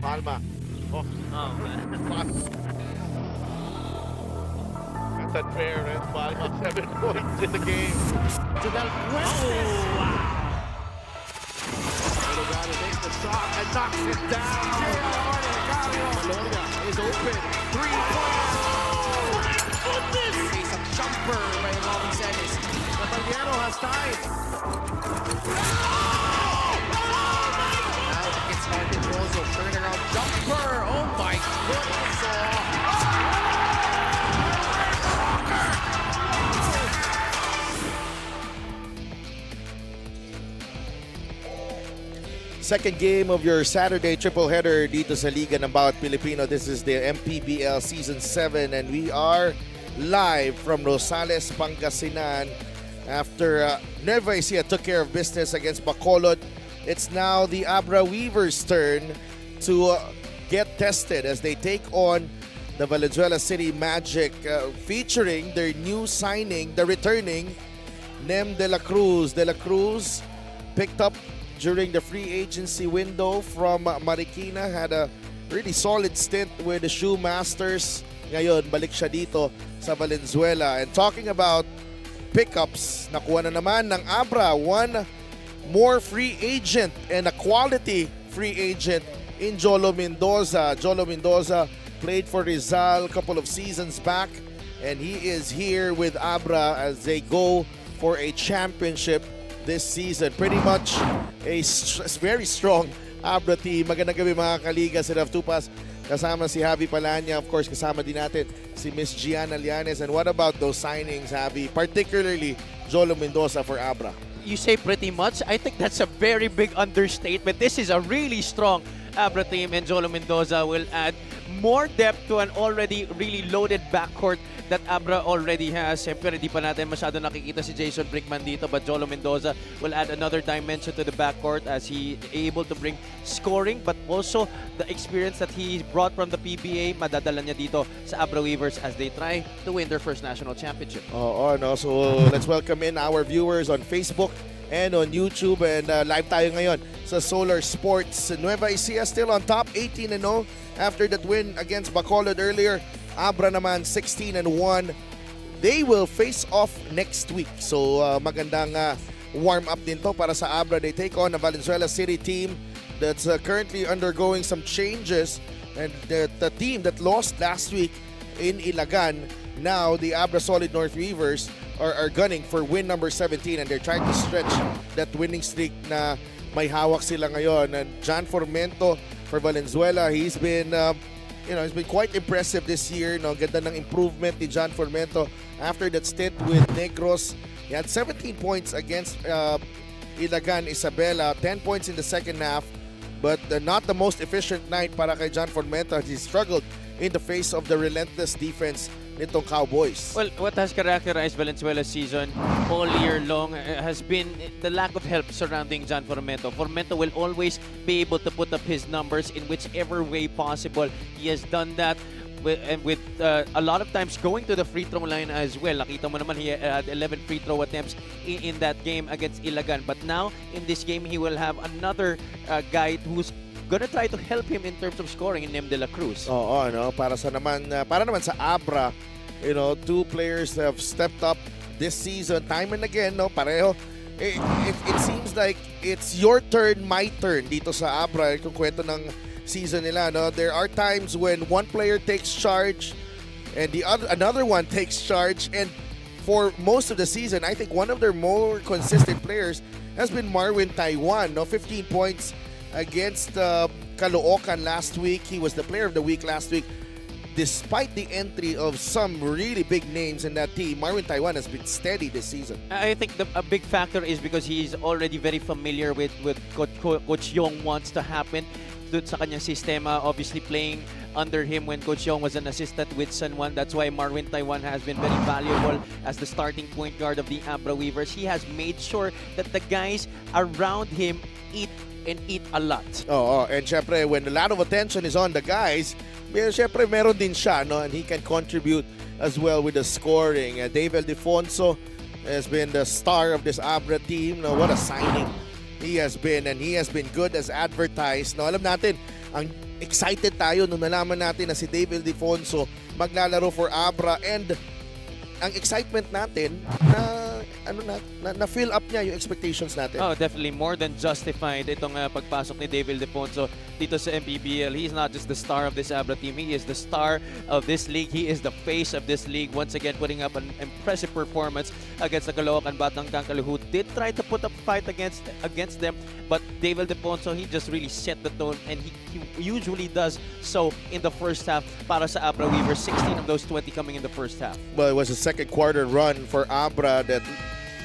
Palma. Oh, man. that's unfair, right? Palma, 7 points in the game. To Del Fuentes. wow. Delgado makes the shot and knocks it down. Maloria is open. 3-point. Oh my goodness! Face a jumper by Robin Celis. Nathaniel has time. Now it's Martin Rosso. Turnaround jumper. Oh my goodness. Second game of your Saturday triple header dito sa Liga ng Bawat Pilipino. This is the MPBL Season 7 and we are live from Rosales, Pangasinan. After Nueva Ecija took care of business against Bacolod, it's now the Abra Weavers' turn to get tested as they take on the Valenzuela City Magic, featuring their new signing, the returning Nem de la Cruz. De la Cruz picked up during the free agency window from Marikina, had a really solid stint with the Shoe Masters. Ngayon, balik siya dito sa Valenzuela. And talking about pickups, nakuha na naman ng Abra one more free agent and a quality free agent in Jolo Mendoza. Jolo Mendoza played for Rizal a couple of seasons back and he is here with Abra as they go for a championship this season. Pretty much a very strong Abra team. Magandang gabi mga kaliga. Si Raf Tupas, kasama si Javi Palanya. Of course, kasama din natin si Miss Gianna Lianes. And what about those signings, Javi? Particularly Jolo Mendoza for Abra. You say pretty much. I think that's a very big understatement. This is a really strong Abra team and Jolo Mendoza will add more depth to an already really loaded backcourt that Abra already has. Siyempre, hindi pa natin masyado nakikita si Jason Brickman dito, but Jolo Mendoza will add another dimension to the backcourt as he able to bring scoring, but also the experience that he brought from the PBA, madadala niya dito sa Abra Weavers as they try to win their first national championship. No? So let's welcome in our viewers on Facebook and on YouTube, and live tayo ngayon sa Solar Sports. Nueva Ecija still on top, 18-0 after that win against Bacolod earlier. Abra naman 16-1. They will face off next week. So magandang warm up din to para sa Abra. They take on a Valenzuela City team that's currently undergoing some changes, and the team that lost last week in Ilagan, now the Abra Solid North Weavers are gunning for win number 17 and they're trying to stretch that winning streak na may hawak sila ngayon. And John Formento for Valenzuela, he's been he's been quite impressive this year. Ganda ng improvement ni John Formento after that stint with Negros. He had 17 points against Ilagan Isabela, 10 points in the second half, but not the most efficient night para kay John Formento as he struggled in the face of the relentless defense nitong Cowboys. Well, what has characterized Valenzuela's season all year long has been the lack of help surrounding John Formento. Formento will always be able to put up his numbers in whichever way possible. He has done that with a lot of times going to the free throw line as well. Nakita mo naman he had 11 free throw attempts in that game against Ilagan. But now in this game, he will have another guy who's gonna try to help him in terms of scoring in Nem de la Cruz. Para naman sa Abra, two players have stepped up this season time and again, pareho. It seems like it's your turn, my turn dito sa Abra, kung kwento ng season nila, There are times when one player takes charge and another one takes charge, and for most of the season, I think one of their more consistent players has been Marwin Taiwan, 15 points against Caloocan last week. He was the player of the week last week. Despite the entry of some really big names in that team, Marwin Taiwan has been steady this season. I think a big factor is because he's already very familiar with Coach Yong wants to happen dun sa kanyang sistema. Obviously playing under him when Coach Yong was an assistant with San Juan. That's why Marwin Taiwan has been very valuable as the starting point guard of the Abra Weavers. He has made sure that the guys around him eat a lot. And syempre, when a lot of attention is on the guys, syempre meron din siya, and he can contribute as well with the scoring. Dave Ildefonso has been the star of this Abra team. What a signing he has been, and he has been good as advertised. Alam natin, ang excited tayo nung nalaman natin na si Dave Ildefonso maglalaro for Abra, and ang excitement natin na fill up niya yung expectations natin. Oh, definitely more than justified itong pagpasok ni Dave Ildefonso dito sa MPBL. He's not just the star of this Abra team, he is the star of this league. He is the face of this league. Once again, putting up an impressive performance against the Caloocan Batang Tangkalo, who did try to put up a fight against them, but Dave Ildefonso, he just really set the tone, and he usually does so in the first half para sa Abra Weavers. 16 of those 20 coming in the first half. Well, it was a second quarter run for Abra that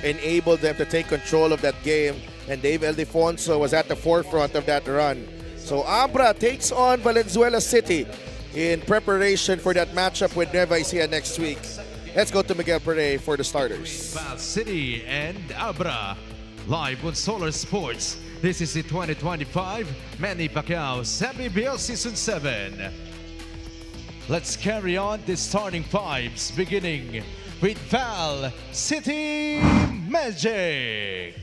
enabled them to take control of that game, and Dave Ildefonso was at the forefront of that run. So Abra takes on Valenzuela City in preparation for that matchup with Nueva Ecija next week. Let's go to Miguel Pere for the starters. Val City and Abra, live on Solar Sports. This is the 2025 Manny Pacquiao's MPBL Season 7. Let's carry on the starting fives, beginning with Val City Magic.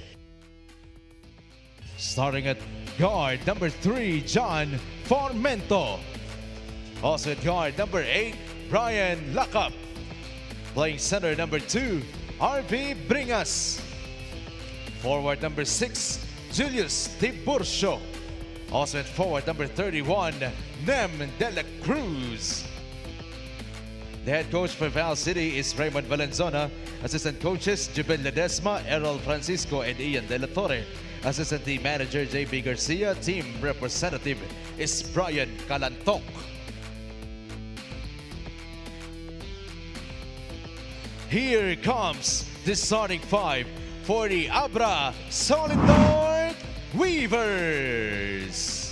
Starting at guard number 3, John Formento. Also at guard number 8, Brian Lackup. Playing center number 2, RV Bringas. Forward number 6, Julius Tiburcio. Also at forward number 31, Nem De La Cruz. The head coach for Val City is Raymond Valenzuela. Assistant coaches, Jubel Ledesma, Errol Francisco, and Ian De La Torre. Assistant team manager, JB Garcia. Team representative is Brian Calantok. Here comes the starting five for the Abra Solid North Weavers.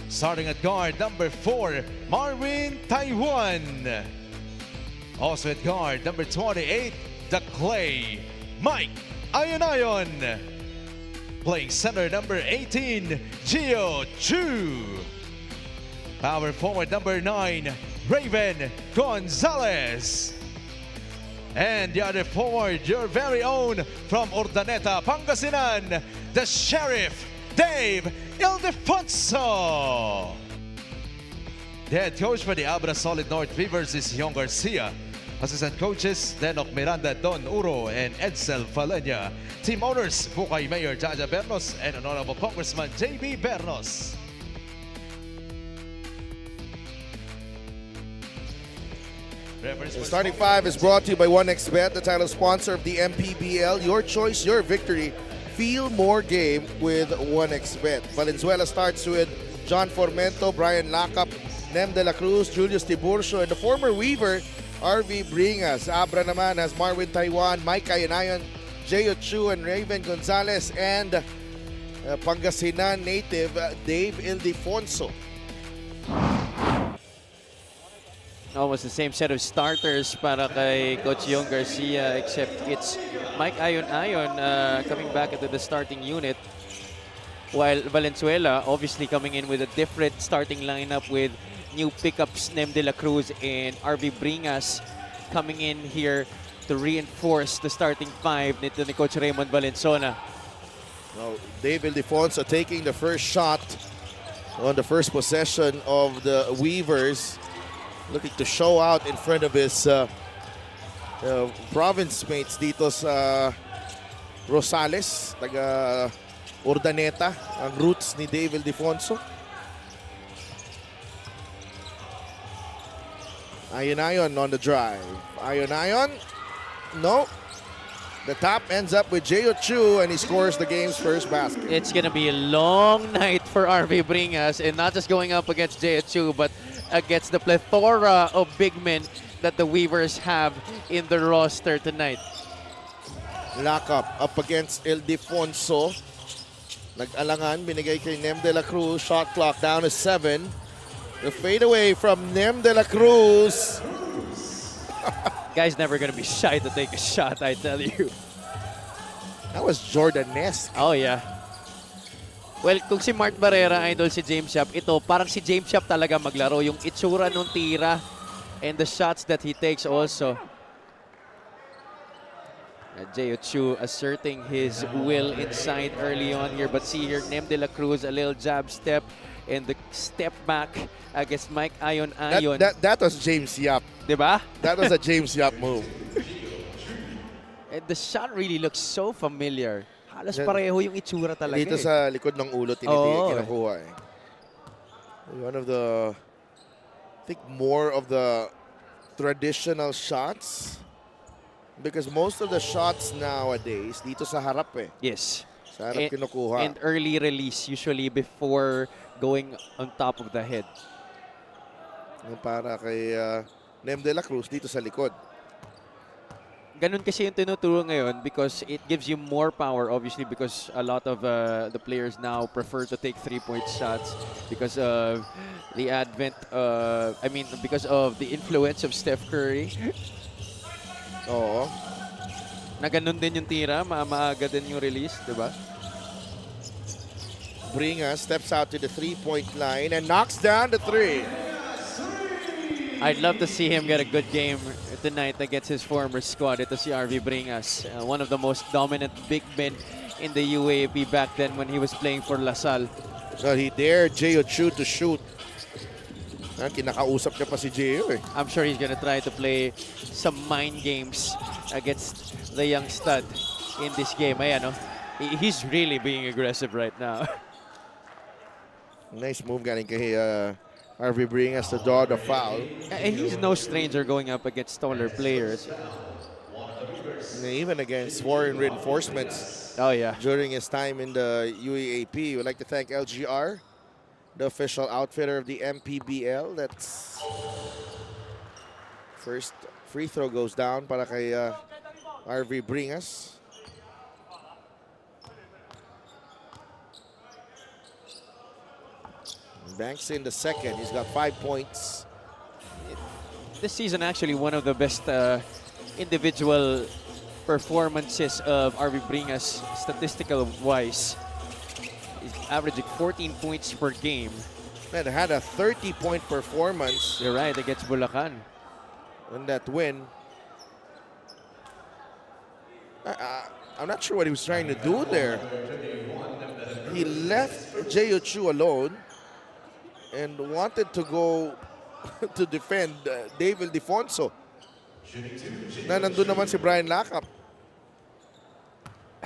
Starting at guard number 4, Marvin Taiwan. Also at guard number 28, the Clay, Mike Ayonayon. Playing center number 18, Gio Chu. Power forward number 9, Raven Gonzalez. And the other forward, your very own from Urdaneta, Pangasinan, the Sheriff, Dave Ildefonso. The head coach for the Abra Solid North Weavers is Yon Garcia. Assistant coaches, Denok Miranda, Don Uro, and Edsel Falenya. Team owners, Bukay Mayor Jaja Bernos and Honorable Congressman JB Bernos. The starting five is brought to you by 1xBet, the title sponsor of the MPBL. Your choice, your victory. Feel more game with 1xBet. Valenzuela starts with John Formento, Brian Lackup, Nem De La Cruz, Julius Tiburcio, and the former Weaver, RV Bringas. Abra naman has Marvin Taiwan, Mike Ayanayan, Gio Chu, and Raven Gonzalez, and Pangasinan native Dave Ildefonso. Almost the same set of starters para kay Coach Yon Garcia, except it's Mike Ayon coming back into the starting unit, while Valenzuela obviously coming in with a different starting lineup with new pickups, Nem De La Cruz and RV Bringas coming in here to reinforce the starting five nito ni Coach Raymond Valenzuela. Now, Dave Ildefonso taking the first shot on the first possession of the Weavers, looking to show out in front of his province mates dito sa Rosales, taga Urdaneta, ang roots ni Dave Ildefonso. Ayonayon on the drive. Ayonayon, no. The tap ends up with Gio Chu, and he scores the game's first basket. It's gonna be a long night for RV Bringas, and not just going up against Gio Chu, but against the plethora of big men that the Weavers have in the roster tonight. Lackup up against Ildefonso. Nag-alangan, binigay kay Nem De La Cruz. Shot clock down to 7. The fadeaway from Nem De La Cruz. Guy's never gonna be shy to take a shot, I tell you. That was Jordanesque. Oh yeah. Well, kung si Mart Barrera, idol si James Yap, ito parang si James Yap talaga maglaro. Yung itsura nung tira and the shots that he takes also. Gio Chu asserting his will inside early on here. But see here, Nem De La Cruz, a little jab step. and the step back against Mike Ayon. That was James Yap. Diba? That was a James Yap move. And the shot really looks so familiar. Halos Yan. pareho yung itsura talaga. Dito sa likod ng ulo, kinukuha eh. One of the, I think more of the traditional shots. Because most of the shots nowadays, dito sa harap eh. Yes. Sa harap kinukuha. And early release usually before going on top of the head. Yung para kay Nem de la Cruz dito sa likod. Ganun kasi yung tinuturo ngayon because it gives you more power, obviously, because a lot of the players now prefer to take 3-point shots because of the advent, because of the influence of Steph Curry. Oo. Na ganun din yung tira, maaga din yung release, di ba? Bringas steps out to the 3-point line and knocks down the 3. I'd love to see him get a good game tonight against his former squad. Ito si RV Bringas, one of the most dominant big men in the UAAP back then when he was playing for LaSalle. So he dared J.O. Chu to shoot. Kinakausap niya pa si J.O. eh. I'm sure he's gonna try to play some mind games against the young stud in this game. Ayan, no? He's really being aggressive right now. Nice move galing kay RV Bringas to draw the foul. And he's no stranger going up against taller players. Even against foreign reinforcements Oh, yeah. during his time in the UAAP. We'd like to thank LGR, the official outfitter of the MPBL. That's first free throw goes down para kay RV Bringas. Banks in the second. He's got 5 points. This season, actually, one of the best individual performances of RV Bringas, statistical-wise. He's averaging 14 points per game. And had a 30-point performance. You're right, against Bulacan. In that win. I'm not sure what he was trying to do there. He left J.O. Chu alone and wanted to go to defend David Defonso. Na nandun naman si Brian Lakap.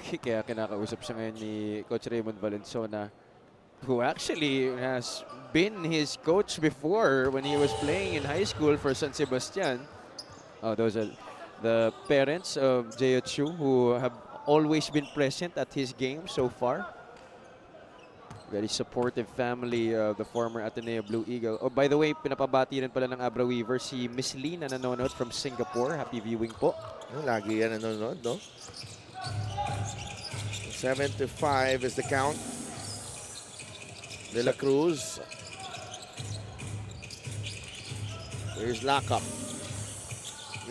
Kaya kinakausap siya ngayon ni Coach Raymond Valenzuela, who actually has been his coach before when he was playing in high school for San Sebastian. Oh, those are the parents of J.O. Chu who have always been present at his game so far. Very supportive family of the former Ateneo Blue Eagle. Oh, by the way, pinapabati rin pala ng Abra Weaver si Miss Lee na nanonood from Singapore. Happy viewing po. Lagi yan nanonood, no? 7-5 is the count. De La Cruz. Here's Lakap.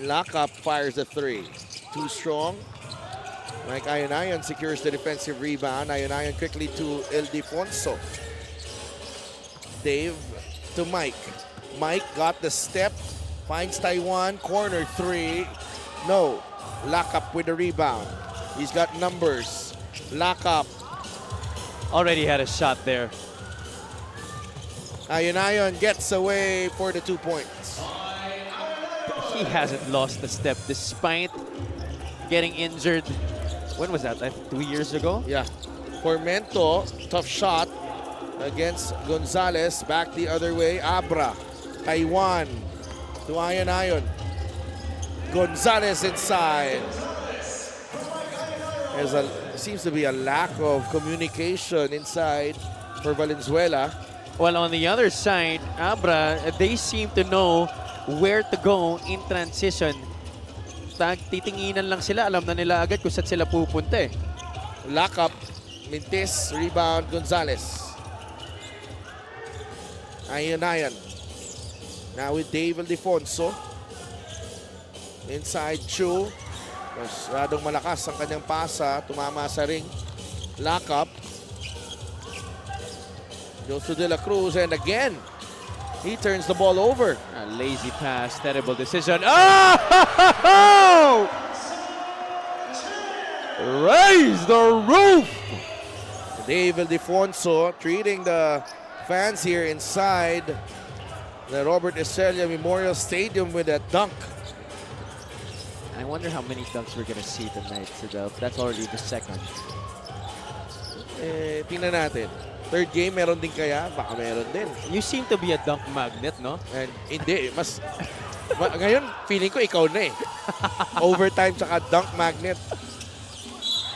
Lakap fires a 3. Too strong. Mike Ayon secures the defensive rebound. Ayon quickly to Ildefonso. Dave to Mike. Mike got the step. Finds Taiwan. Corner 3. No. Lakap with the rebound. He's got numbers. Lakap. Already had a shot there. Ayon gets away for the 2 points. He hasn't lost a step despite getting injured. When was that? 2 years ago? Yeah. Formento, tough shot against Gonzalez. Back the other way. Abra. Taiwan to Ayon. Gonzalez inside. Seems to be a lack of communication inside for Valenzuela. Well, on the other side, Abra, they seem to know where to go in transition. Titinginan lang sila, alam na nila agad kung saan sila pupunta eh. Lakap, Mintis, rebound, Gonzalez. Ayon. Now with Dave Ildefonso. Inside Chu. Masyadong malakas ang kanyang pasa. Tumama sa ring. Lakap. Goes to De La Cruz and again, he turns the ball over. A lazy pass, terrible decision. Oh! Raise the roof! Dave Ildefonso treating the fans here inside the Robert Estrella Memorial Stadium with a dunk. I wonder how many dunks we're gonna see tonight. So that's already the second. Tingnan natin. Third game, meron din kaya? Baka meron din. You seem to be a dunk magnet, no? And hindi, ngayon, feeling ko ikaw na eh. Overtime tsaka dunk magnet.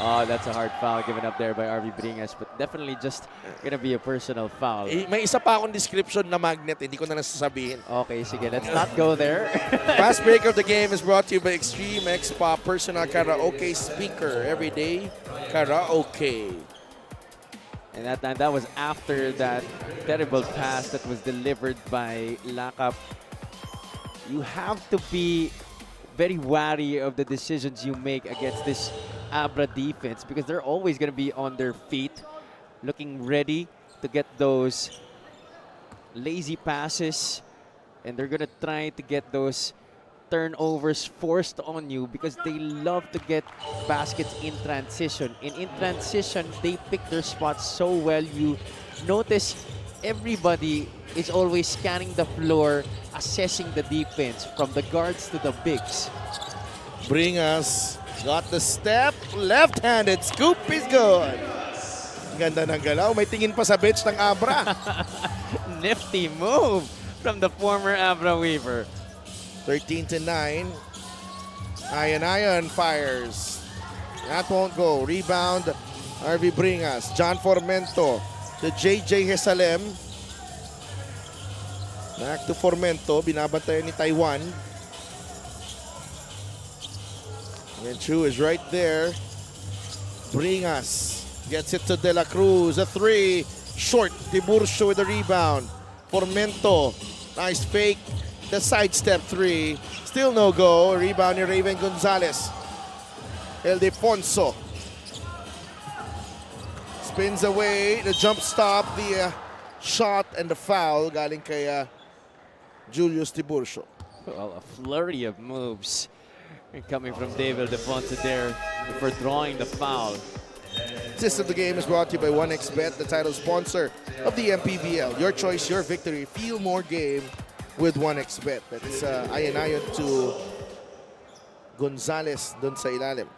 Oh, that's a hard foul given up there by RV Bringas, but definitely just gonna be a personal foul. May isa pa akong description na magnet, hindi ko na nasasabihin. Okay, sige, let's not go there. Fast break of the game is brought to you by Extreme X Pop Personal Karaoke Speaker. Everyday karaoke. And that was after that terrible pass that was delivered by Lakap. You have to be very wary of the decisions you make against this Abra defense because they're always going to be on their feet, looking ready to get those lazy passes, and they're going to try to get those turnovers forced on you because they love to get baskets in transition. And in transition, they pick their spots so well. You notice everybody is always scanning the floor, assessing the defense from the guards to the bigs. Bringas got the step, left-handed scoop is good. Ganda ng galaw, may tingin pa sa bench ng Abra. Nifty move from the former Abra Weaver. 13-9. Ayan fires. That won't go. Rebound, RV Bringas. John Formento to JJ Hesalem. Back to Formento. Binabantayan ni Taiwan. And Chu is right there. Bringas gets it to De La Cruz. A three. Short. Tiburcio with the rebound. Formento. Nice fake. The sidestep three. Still no go. Rebound ni Raven Gonzalez. Ildefonso. Spins away. The jump stop. The shot and the foul. Galing kay Julius Tiburcio. Well, a flurry of moves coming from David Ildefonso there for drawing the foul. Assist of the game is brought to you by 1xBet, the title sponsor of the MPBL. Your choice, your victory. Feel more game with 1xBet. That's ayon to Gonzalez dun sa ilalim.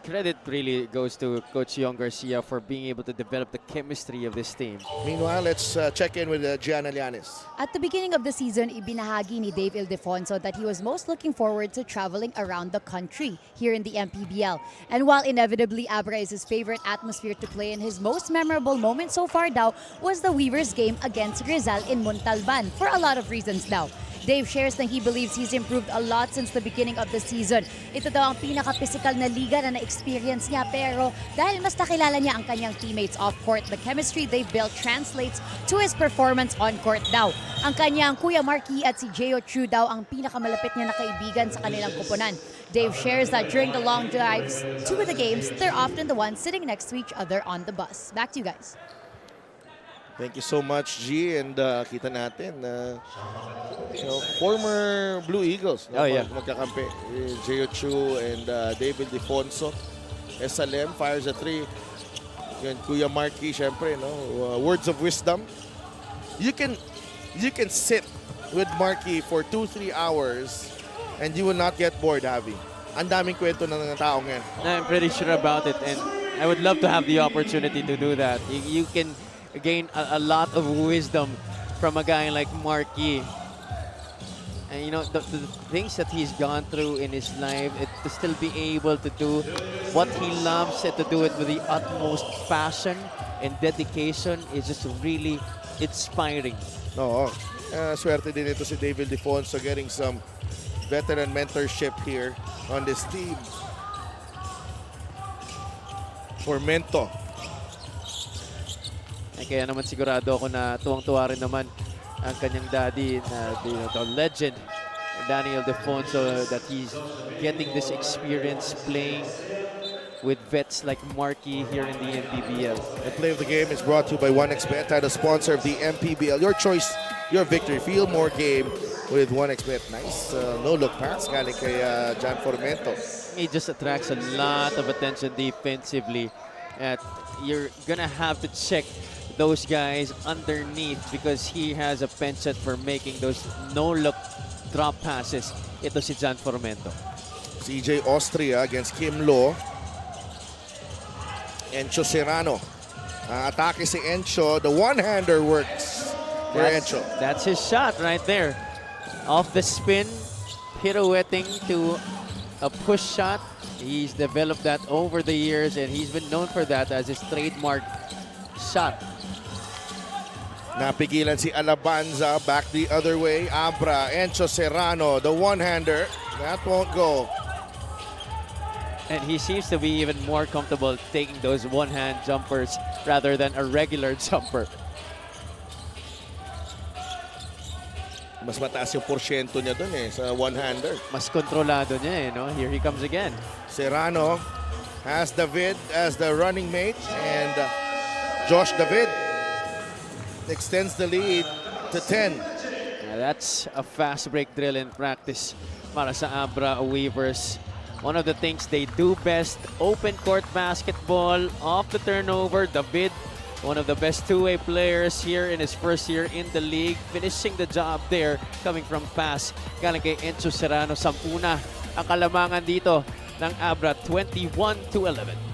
Credit really goes to Coach Yong Garcia for being able to develop the chemistry of this team. Meanwhile, let's check in with Gianna Llanes. At the beginning of the season, ibinahagi ni Dave Ildefonso that he was most looking forward to traveling around the country here in the MPBL. And while inevitably Abra is his favorite atmosphere to play in, his most memorable moment so far daw was the Weavers game against Rizal in Montalban for a lot of reasons daw. Dave shares that he believes he's improved a lot since the beginning of the season. Ito daw ang pinaka-physical na liga na na-experience niya, pero dahil mas nakilala niya ang kanyang teammates off-court, the chemistry they've built translates to his performance on-court daw. Ang kanyang Kuya Marky at si J.O. Chu daw ang pinakamalapit niya na kaibigan sa kanilang kupunan. Dave shares that during the long drives to the games, they're often the ones sitting next to each other on the bus. Back to you guys. Thank you so much, G. And kita natin, former Blue Eagles. Oh, yeah. Magkakampi. J.O. Chu and David Ildefonso. SLM fires a three. Yun, Kuya Marky, syempre, no? Words of wisdom. You can sit with Marky for 2-3 hours and you will not get bored, Javi. Ang daming kwento ng taong yan. I'm pretty sure about it, and I would love to have the opportunity to do that. You can gain a lot of wisdom from a guy like Marky. And you know, the things that he's gone through in his life, to still be able to do what he loves and to do it with the utmost passion and dedication is just really inspiring. Oo. Swerte din ito si David Ildefonso getting some veteran mentorship here on this team. Formento. Kaya naman sigurado ako na tuwang-tuwa rin naman ang kanyang daddy, the legend, Daniel Ildefonso, that he's getting this experience playing with vets like Marky here in the MPBL. The play of the game is brought to you by 1xBet, title sponsor of the MPBL. Your choice, your victory. Feel more game with 1xBet. Nice no-look pass galing kay John Formento. He just attracts a lot of attention defensively. You're gonna have to check those guys underneath because he has a penchant for making those no-look drop passes. Ito si John Formento. CJ Austria against Kim Lo. Encho Serrano. Atake si Encho. The one-hander works for Encho. That's his shot right there. Off the spin, pirouetting to a push shot. He's developed that over the years and he's been known for that as his trademark shot. Napigilan si Alabanza. Back the other way. Abra. Encho Serrano. The one-hander. That won't go. And he seems to be even more comfortable taking those one-hand jumpers rather than a regular jumper. Mas mataas yung porsyento niya dun sa one-hander. Mas kontrolado niya no? Here he comes again. Serrano has David as the running mate and Josh David extends the lead to 10. That's a fast break drill in practice para sa Abra Weavers. One of the things they do best, open court basketball, off the turnover. David, one of the best two-way players here in his first year in the league, finishing the job there, coming from pass. Galing kay Enzo Serrano, 10 na ang kalamangan dito ng Abra, 21-11.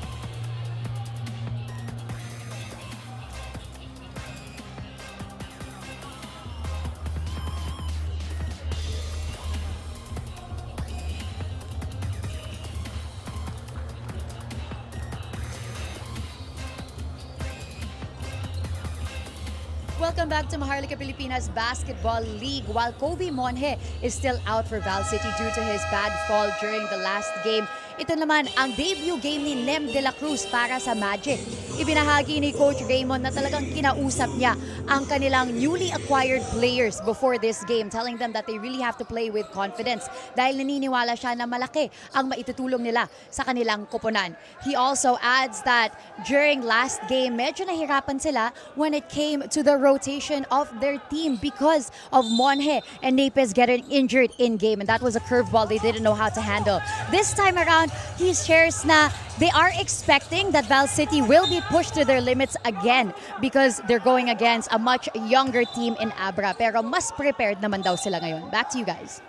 Welcome back to Maharlika Pilipinas Basketball League. While Kobe Monje is still out for Val City due to his bad fall during the last game, ito naman ang debut game ni Nem de la Cruz para sa Magic. Ibinahagi ni Coach Raymond na talagang kinausap niya ang kanilang newly acquired players before this game, telling them that they really have to play with confidence dahil naniniwala siya na malaki ang maitutulong nila sa kanilang koponan. He also adds that during last game, medyo nahirapan sila when it came to the rotation of their team because of Monje and Napes getting injured in game, and that was a curveball they didn't know how to handle. This time around, he shares na they are expecting that Val City will be pushed to their limits again because they're going against a much younger team in Abra. Pero mas prepared naman daw sila ngayon. Back to you guys.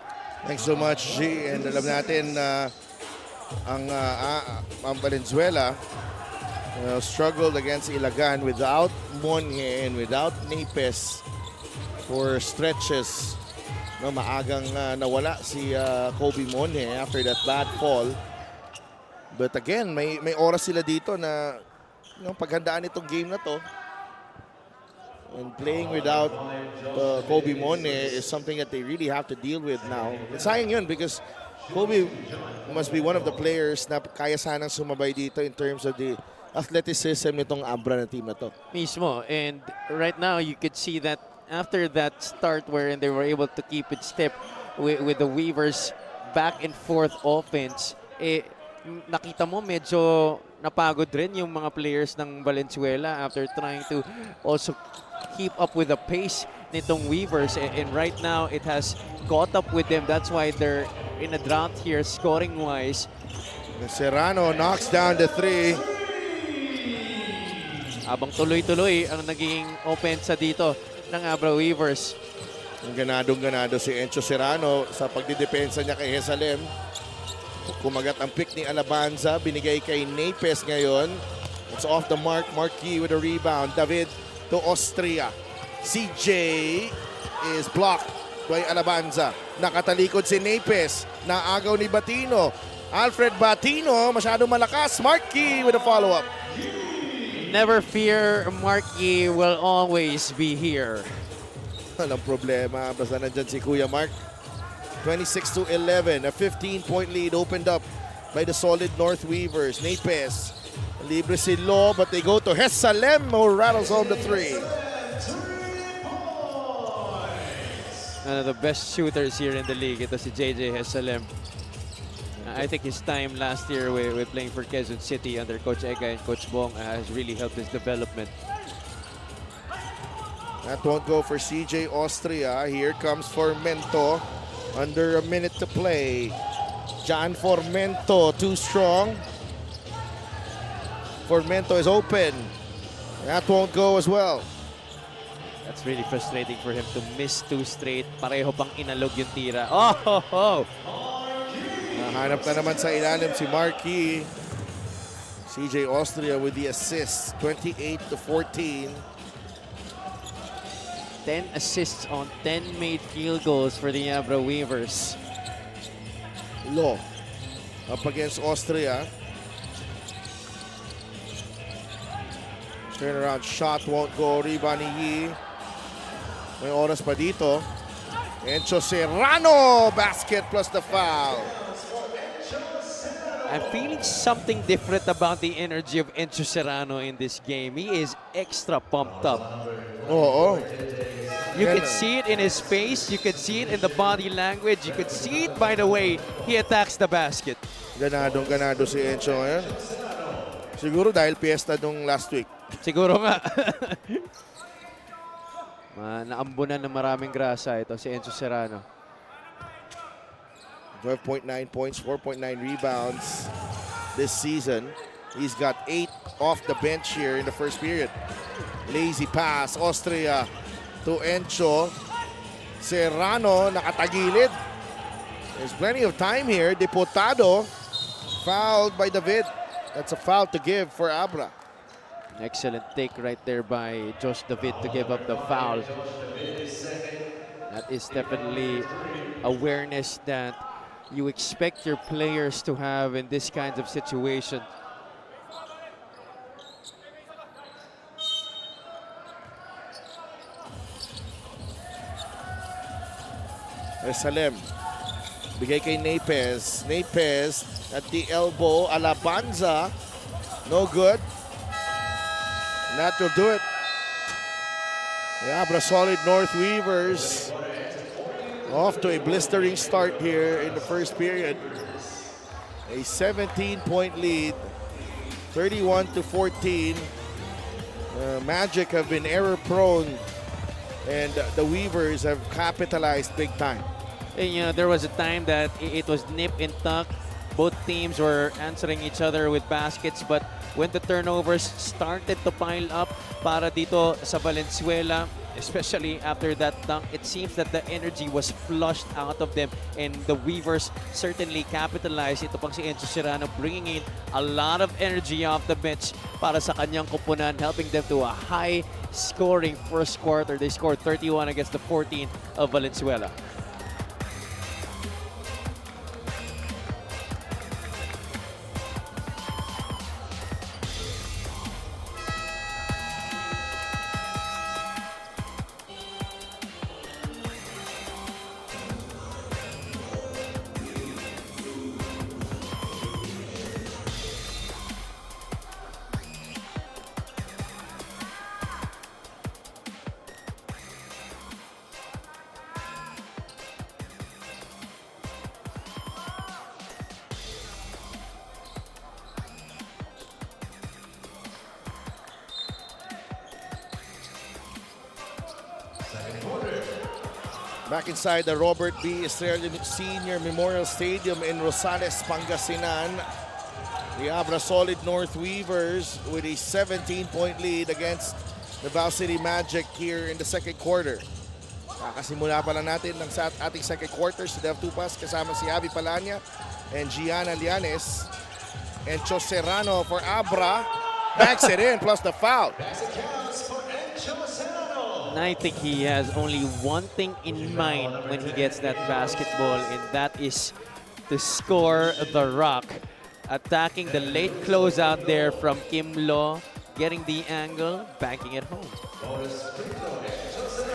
Thanks so much, G. And alam natin ang Valenzuela struggled against Ilagan without Monje and without Napes for stretches. No, maagang nawala si Kobe Monje after that bad fall. But again, may oras sila dito na paghandaan itong game na to. And playing without Kobe Monje is something that they really have to deal with now. And sayang yun because Kobe must be one of the players na kaya sanang sumabay dito in terms of the athleticism nitong Abra na team na to. Mismo. And right now, you could see that after that start wherein they were able to keep it step with the Weavers back and forth offense, nakita mo medyo napagod rin yung mga players ng Valenzuela after trying to also keep up with the pace nitong Weavers. And right now, it has caught up with them. That's why they're in a drought here scoring-wise. Serrano knocks down the three. Habang tuloy-tuloy ang naging opensa dito ng Abra Weavers. Ganadong-ganado si Encho Serrano sa pagdidepensa niya kay Jesalem. Kumagat ang pick ni Alabanza. Binigay kay Napes ngayon. It's off the mark. Marquis with a rebound. David to Austria. CJ is blocked by Alabanza. Nakatalikod si Napes. Naagaw ni Batino. Alfred Batino, masyadong malakas. Marquis with a follow-up. Never fear, Marky will always be here. Walang problema. Basta nandyan si Kuya Mark. 26-11. A 15-point lead opened up by the solid North Weavers. Napes. Libre si Lo, but they go to Jesalem who rattles home the three. One of the best shooters here in the league. Ito si JJ Jesalem. I think his time last year with playing for Quezon City under Coach Ega and Coach Bong has really helped his development. That won't go for CJ Austria. Here comes Formento. Under a minute to play. John Formento, too strong. Formento is open. That won't go as well. That's really frustrating for him to miss 2 straight. Pareho pang inalog yung tira. Oh, ho, ho. Nahanap na naman sa ilalim si Marquis. CJ Austria with the assist, 28-14. 10 assists on 10 made field goals for the Abra Weavers. Law up against Austria. Turnaround shot won't go. Rebound ni Yi. May oras pa dito. Encho Serrano, basket plus the foul. I'm feeling something different about the energy of Encho Serrano in this game. He is extra pumped up. Oo. You could see it in his face. You could see it in the body language. You could see it by the way he attacks the basket. Ganado si Encho ngayon. Siguro dahil piyesta nung last week. Siguro nga. Naambunan ng maraming grasa ito si Encho Serrano. 12.9 points, 4.9 rebounds this season. He's got 8 off the bench here in the first period. Lazy pass, Austria to Encho. Serrano nakatagilid. There's plenty of time here. Diputado fouled by David. That's a foul to give for Abra. Excellent take right there by Josh David to give up the foul. That is definitely awareness that you expect your players to have in this kinds of situation. Salem. Bigay kay Napez. Napez at the elbow. Alabanza. No good. And that will do it. The Abra Solid North Weavers off to a blistering start here in the first period. A 17-point lead. 31-14. Magic have been error prone. And the Weavers have capitalized big time. And, you know, there was a time that it was nip and tuck. Both teams were answering each other with baskets, but when the turnovers started to pile up para dito sa Valenzuela, especially after that dunk, it seems that the energy was flushed out of them, and the Weavers certainly capitalized. Ito pang si Encho Serrano bringing in a lot of energy off the bench para sa kanyang kupunan, helping them to a high-scoring first quarter. They scored 31 against the 14 of Valenzuela. Back inside the Robert B. Estrella Senior Memorial Stadium in Rosales, Pangasinan. The Abra Solid North Weavers with a 17-point lead against the Val City Magic here in the second quarter. Kakasimula pa lang natin ng ating second quarter. Si Dev Tupas kasama si Javi Palanya and Gianna Lianes. Encho Serrano for Abra. Backs it in plus the foul. I think he has only one thing in mind when he gets that basketball, and that is to score the rock. Attacking the late closeout there from Kim Lo, getting the angle, banking it home.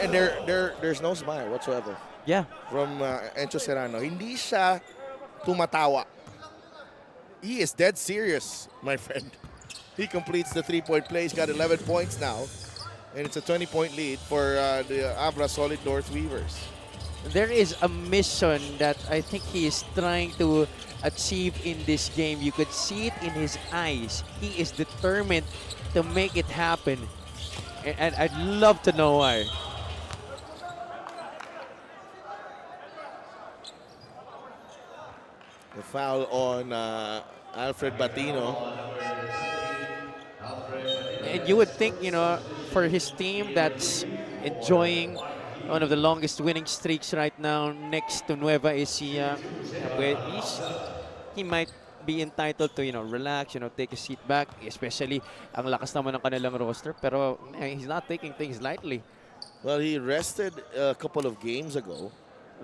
And there's no smile whatsoever Yeah. from Encho Serrano. Hindi siya tumatawa. He is dead serious, my friend. He completes the three-point play. He's got 11 points now. And it's a 20-point lead for the Abra Solid North Weavers. There is a mission that I think he is trying to achieve in this game. You could see it in his eyes. He is determined to make it happen. And I'd love to know why. The foul on Alfred Batino. And you would think, for his team that's enjoying one of the longest winning streaks right now next to Nueva Ecija, he might be entitled to, relax, take a seat back, especially ang lakas naman ng kanilang roster. Pero he's not taking things lightly. Well, he rested a couple of games ago.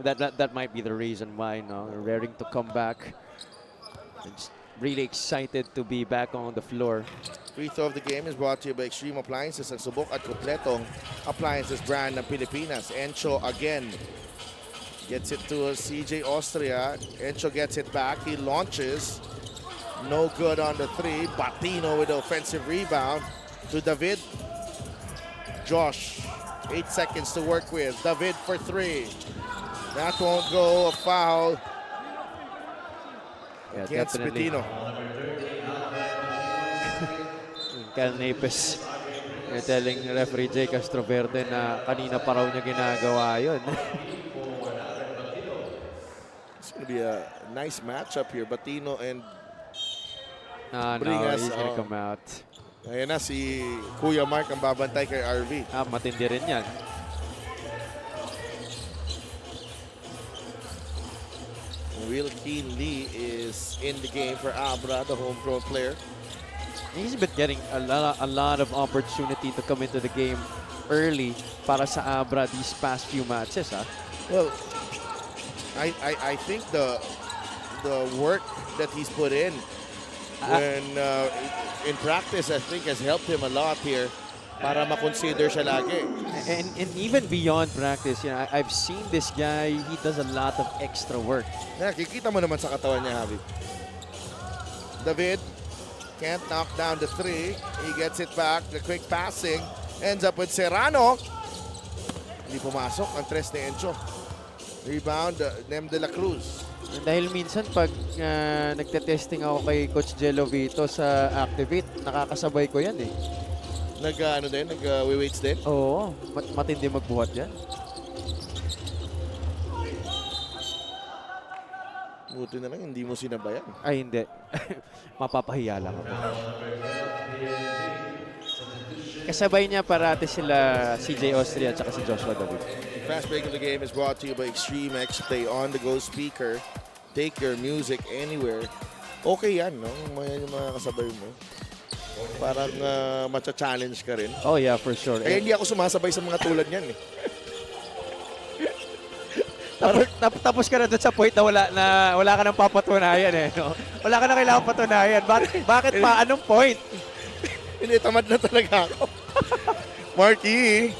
That might be the reason why, raring to come back. It's really excited to be back on the floor. Free throw of the game is brought to you by Extreme Appliances, ang subok at kompletong appliances brand ng Pilipinas. Encho again gets it to CJ Austria. Encho gets it back. He launches. No good on the three. Batino with the offensive rebound to David. Josh, 8 seconds to work with. David for three. That won't go. A foul against Definitely. Batino. Cal Napes telling referee Jay Castroverde na kanina pa raw niya ginagawa yun. It's going to be a nice matchup here. Batino and No, Bringas, he's gonna come out. ayan na si Kuya Mark ang babantay kay RV. Matindi rin yan. Will Keen Lee is in the game for Abra, the homegrown player. He's been getting a lot of opportunity to come into the game early para sa Abra these past few matches. Well, I think the work that he's put in when in practice, I think has helped him a lot here para makonsider siya lagi. And even beyond practice, I've seen this guy, he does a lot of extra work. Nakikita mo naman sa katawan niya, Javi. David can't knock down the three. He gets it back. The quick passing ends up with Serrano. Hindi pumasok ang tres ni Encho. Rebound, Nem de la Cruz. Dahil minsan pag nagte-testing ako kay Coach Jello Vito sa Activate, nakakasabay ko yan eh. Nag-weights din? Oo, matindi magbuhat yan. Buti na lang, hindi mo sinabayan. Ay, hindi. Mapapahiya lang ako. Kasabay niya parati sila CJ Austria at si Joshua David. Fast break of the game is brought to you by Extreme X Play on-the-go speaker. Take your music anywhere. Okay yan, no? Yung mga kasabay mo. Parang matcha-challenge ka rin. Oh yeah, for sure. Kaya hindi ako sumasabay sa mga tulad niyan eh. Tapos ka na doon sa point na wala ka nang papatunayan eh. No? Wala ka na kailangan patunayan. Bakit pa? Anong point? Hindi, tamad na talaga ako. Marquis,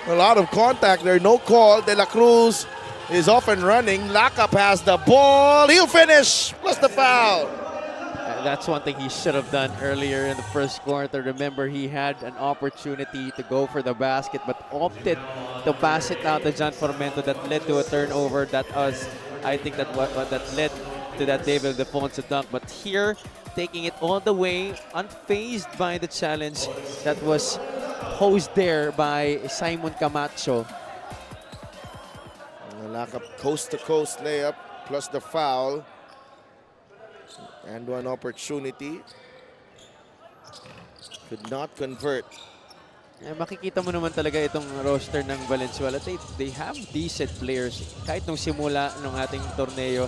a lot of contact there. No call. De La Cruz is off and running. Lakap has the ball. He'll finish. Plus the foul. That's one thing he should have done earlier in the first quarter. Remember, he had an opportunity to go for the basket, but opted to pass it out to John Formento. That led to a turnover. I think that led to that David Defonso dunk. But here, taking it all the way, unfazed by the challenge that was posed there by Simon Camacho. Lakap coast-to-coast layup plus the foul. And one opportunity. Could not convert. Makikita mo naman talaga itong roster ng Valenzuela. They have decent players kahit nung simula nung ating torneo.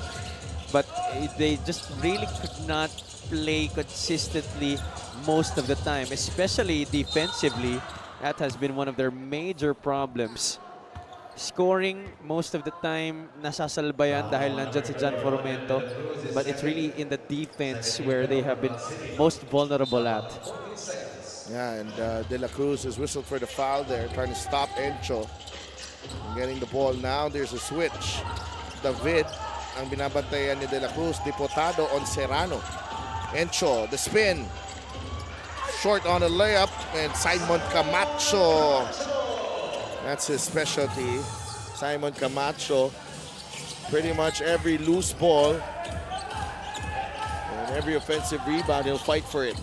But they just really could not play consistently most of the time, especially defensively. That has been one of their major problems. Scoring most of the time nasasalbayan dahil nandyan si John Formento, but it's really in the defense where they have been most vulnerable at. Yeah, and De La Cruz has whistled for the foul there, trying to stop Encho. Getting the ball now, there's a switch. David ang binabantayan ni De La Cruz, Diputado on Serrano. Encho, the spin. Short on a layup, and Simon Camacho. That's his specialty. Simon Camacho. Pretty much every loose ball and every offensive rebound, he'll fight for it.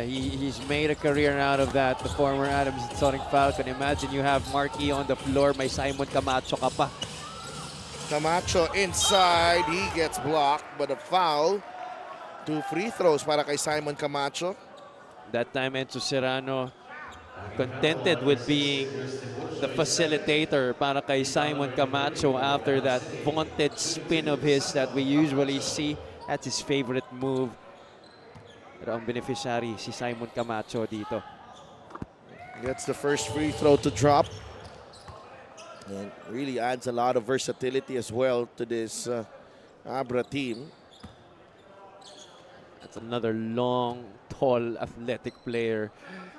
He's made a career out of that. The former Adams Sonic Falcon. Imagine you have Marquis on the floor, may Simon Camacho ka pa. Camacho inside. He gets blocked, but a foul. 2 free throws para kay Simon Camacho. That time Enzo Serrano contented with being the facilitator para kay Simon Camacho after that vaunted spin of his that we usually see. That's his favorite move. Pero ang beneficiary si Simon Camacho dito. Gets the first free throw to drop. And really adds a lot of versatility as well to this Abra team. That's another long, tall, athletic player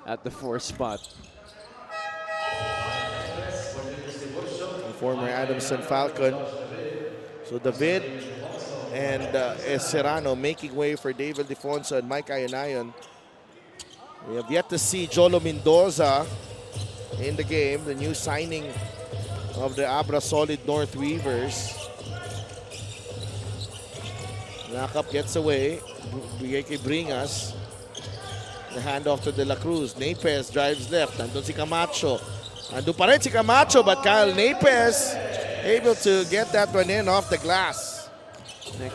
at the 4th spot. The former Adamson Falcon. So David and Serrano making way for David Defonso and Mike Ayanayon. We have yet to see Jolo Mendoza in the game, the new signing of the Abra Solid North Weavers. Lakap gets away. Bigay Bringas. The handoff to De La Cruz. Napes drives left. Nandun si Camacho. Nandun pa rin si Camacho, but Kyle Napes able to get that one in off the glass.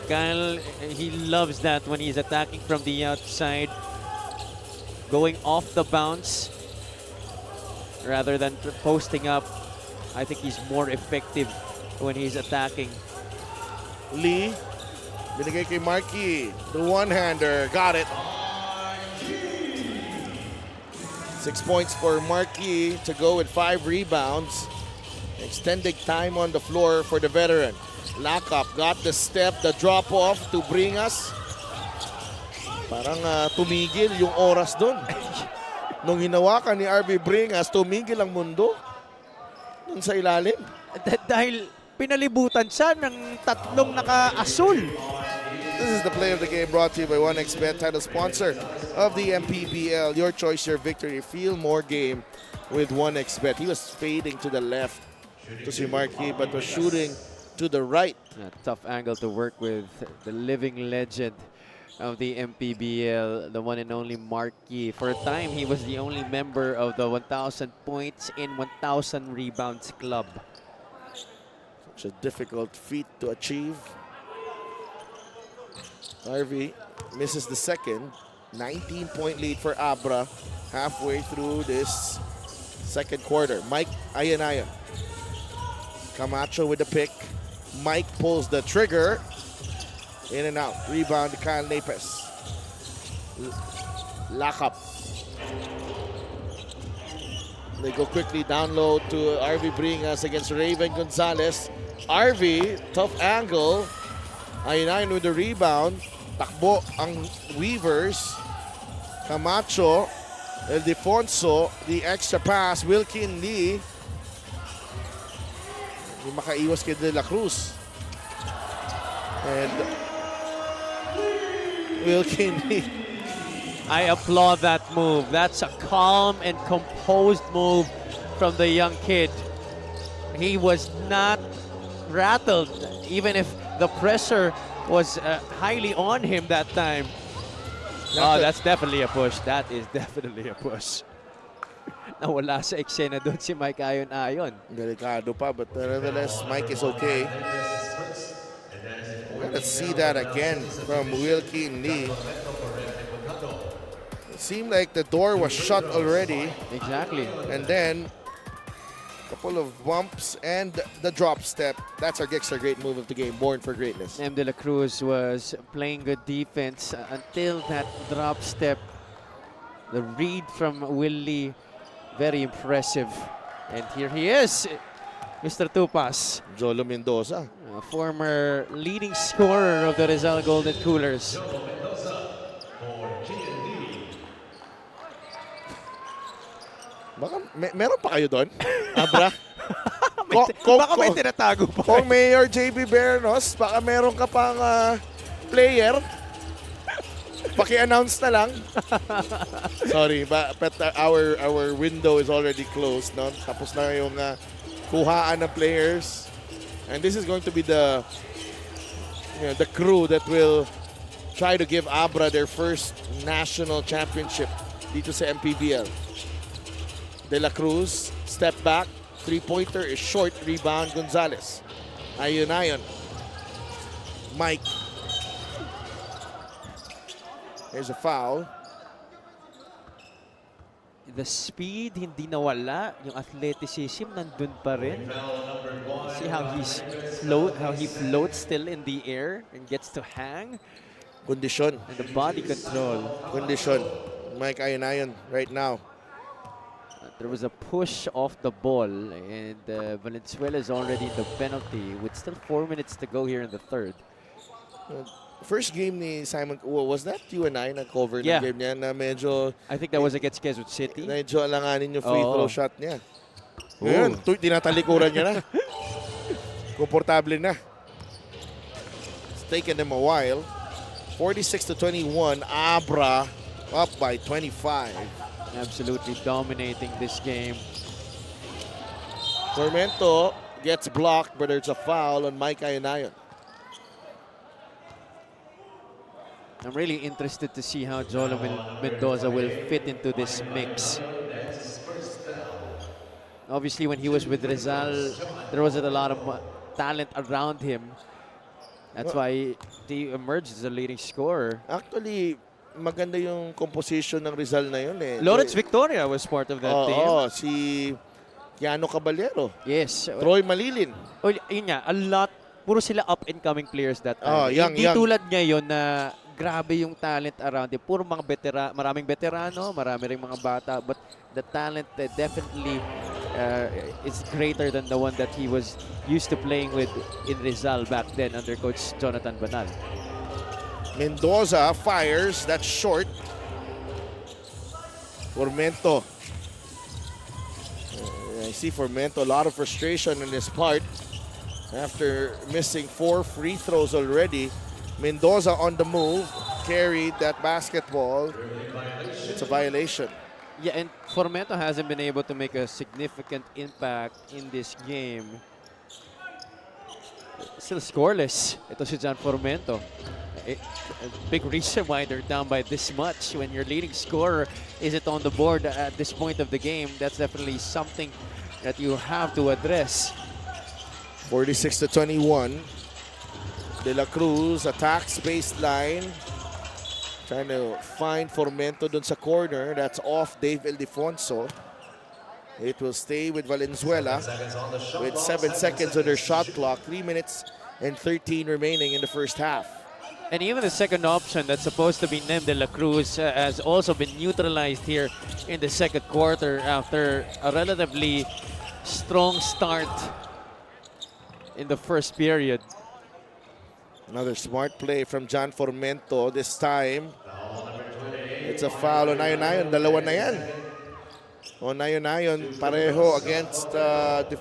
Kyle, he loves that when he's attacking from the outside. Going off the bounce rather than posting up. I think he's more effective when he's attacking. Lee. Binigay kay Markey. The one-hander. Got it. 6 points for Markey to go with 5 rebounds. Extended time on the floor for the veteran. Lakap got the step, the drop-off to Bringas. Parang tumigil yung oras doon. Nung hinawakan ni RV Bringas, tumigil ang mundo. Doon sa ilalim. Dahil pinalibutan siya ng tatlong naka-asul. This is the play of the game brought to you by 1xBet, title sponsor of the MPBL. Your choice, your victory. Feel more game with 1xBet. He was fading to the left to see Markey, but was shooting to the right. A tough angle to work with the living legend of the MPBL, the one and only Markey. For a time, he was the only member of the 1,000 points in 1,000 rebounds club. Such a difficult feat to achieve. RV misses the second. 19-point lead for Abra halfway through this second quarter. Mike Ayanayan. Camacho with the pick. Mike pulls the trigger. In and out. Rebound to Kyle Napes. Lakap. They go quickly down low to RV Bringas against Raven Gonzalez. RV, tough angle. Ayanayan with the rebound. Takbo ang Weavers. Camacho. El Defonso. The extra pass. Wilkin Lee. Hindi makaiwas kay De La Cruz. And Wilkin Lee. I applaud that move. That's a calm and composed move from the young kid. He was not rattled, even if the pressure was highly on him that time. Oh, that's definitely a push. That is definitely a push. Nawala sa eksena doon si Mike Ayon-Ayon. Delikado pa, but nevertheless, Mike is okay. Let's see that again from Wilkin Lee. It seemed like the door was shut already. Exactly. And then couple of bumps and the drop step. That's our extra great move of the game, born for greatness. M. De La Cruz was playing good defense until that drop step. The read from Willie, very impressive. And here he is, Mr. Tupas. Jolo Mendoza. A former leading scorer of the Rizal Golden Coolers. Baka meron pa kayo doon, Abra? Baka may tinatago pa. Kung Mayor JB Bernos, baka meron ka pang player. Paki-announce na lang. Sorry, but our window is already closed. No? Tapos na yung kuhaan ng players. And this is going to be the crew that will try to give Abra their first national championship dito sa MPBL. De La Cruz, step back, three-pointer is short, rebound Gonzalez. Ayun. Mike. Here's a foul. the speed, hindi nawala. Yung athleticism, nandun pa rin. See how he floats still in the air and gets to hang. Kondisyon. And the body control. Kondisyon. Mike Ayanayon right now. There was a push off the ball, and Valenzuela is already in the penalty with still 4 minutes to go here in the third. First game ni Simon, was that you and I na-cover Yeah. ng game niya na medyo, I think that was against Quezon City. medyo alanganin yung free Oo. throw shot niya. Ngayon, tinatalikuran niya na. Komportable na. It's taken them a while. 46-21, Abra up by 25. Absolutely dominating this game. Tormento gets blocked, but there's a foul on Mike Ayanayon. I'm really interested to see how Jolo Mendoza will fit into this mix. Obviously, when he was with Rizal, there wasn't a lot of talent around him. That's why he emerged as a leading scorer. Actually, maganda yung composition ng Rizal na yun eh. Lawrence Victoria was part of that team. Oo, si Keanu Caballero, Yes. Troy Malilin. Oh, yun nga, a lot, puro sila up-and-coming players that time. Oh, young. Hindi tulad ngayon na grabe yung talent around him. Puro mga maraming veterano, marami ring mga bata, but the talent definitely is greater than the one that he was used to playing with in Rizal back then under Coach Jonathan Banal. Mendoza fires, that's short. Formento. I see Formento, a lot of frustration on his part after missing 4 free throws already. Mendoza on the move, carried that basketball. It's a violation. Yeah, and Formento hasn't been able to make a significant impact in this game. Still scoreless. Ito si John Formento. A big reason why they're down by this much. When your leading scorer isn't on the board at this point of the game, that's definitely something that you have to address. 46-21. De La Cruz attacks baseline. Trying to find Formento dun sa corner. That's off Dave Ildefonso. It will stay with Valenzuela with 7 seconds on their shot clock. 3 minutes and 13 remaining in the first half. And even the second option that's supposed to be named De La Cruz has also been neutralized here in the second quarter after a relatively strong start in the first period. Another smart play from John Formento. This time, it's a foul on Ayanayon. Dalawa na yan. On Ayanayon, pareho against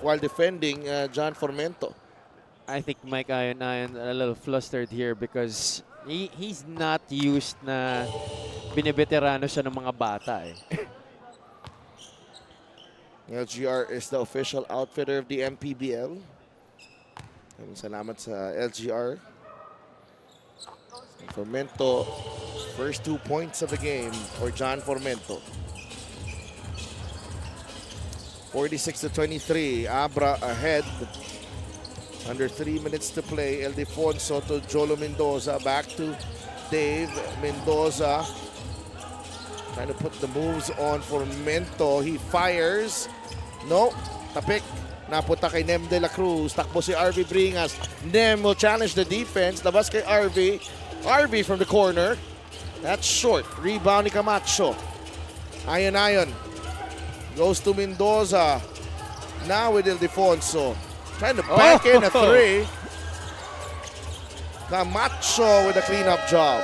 while defending John Formento. I think Mike Ayanayon a little flustered here because he's not used na binibeterano siya ng mga bata eh. LGR is the official outfitter of the MPBL. Salamat sa LGR. Formento, first 2 points of the game for John Formento. 46-23, Abra ahead. Under 3 minutes to play, Ildefonso to Jolo Mendoza, back to Dave Mendoza. Trying to put the moves on Formento. He fires. No, tapik. Napunta kay Nem De La Cruz. Takbo si RV Bringas. Nem will challenge the defense. Labas kay RV. RV from the corner. That's short. Rebound ni Camacho. Ayanayon goes to Mendoza. Now with Ildefonso. Trying to back in a 3. Camacho with a cleanup job.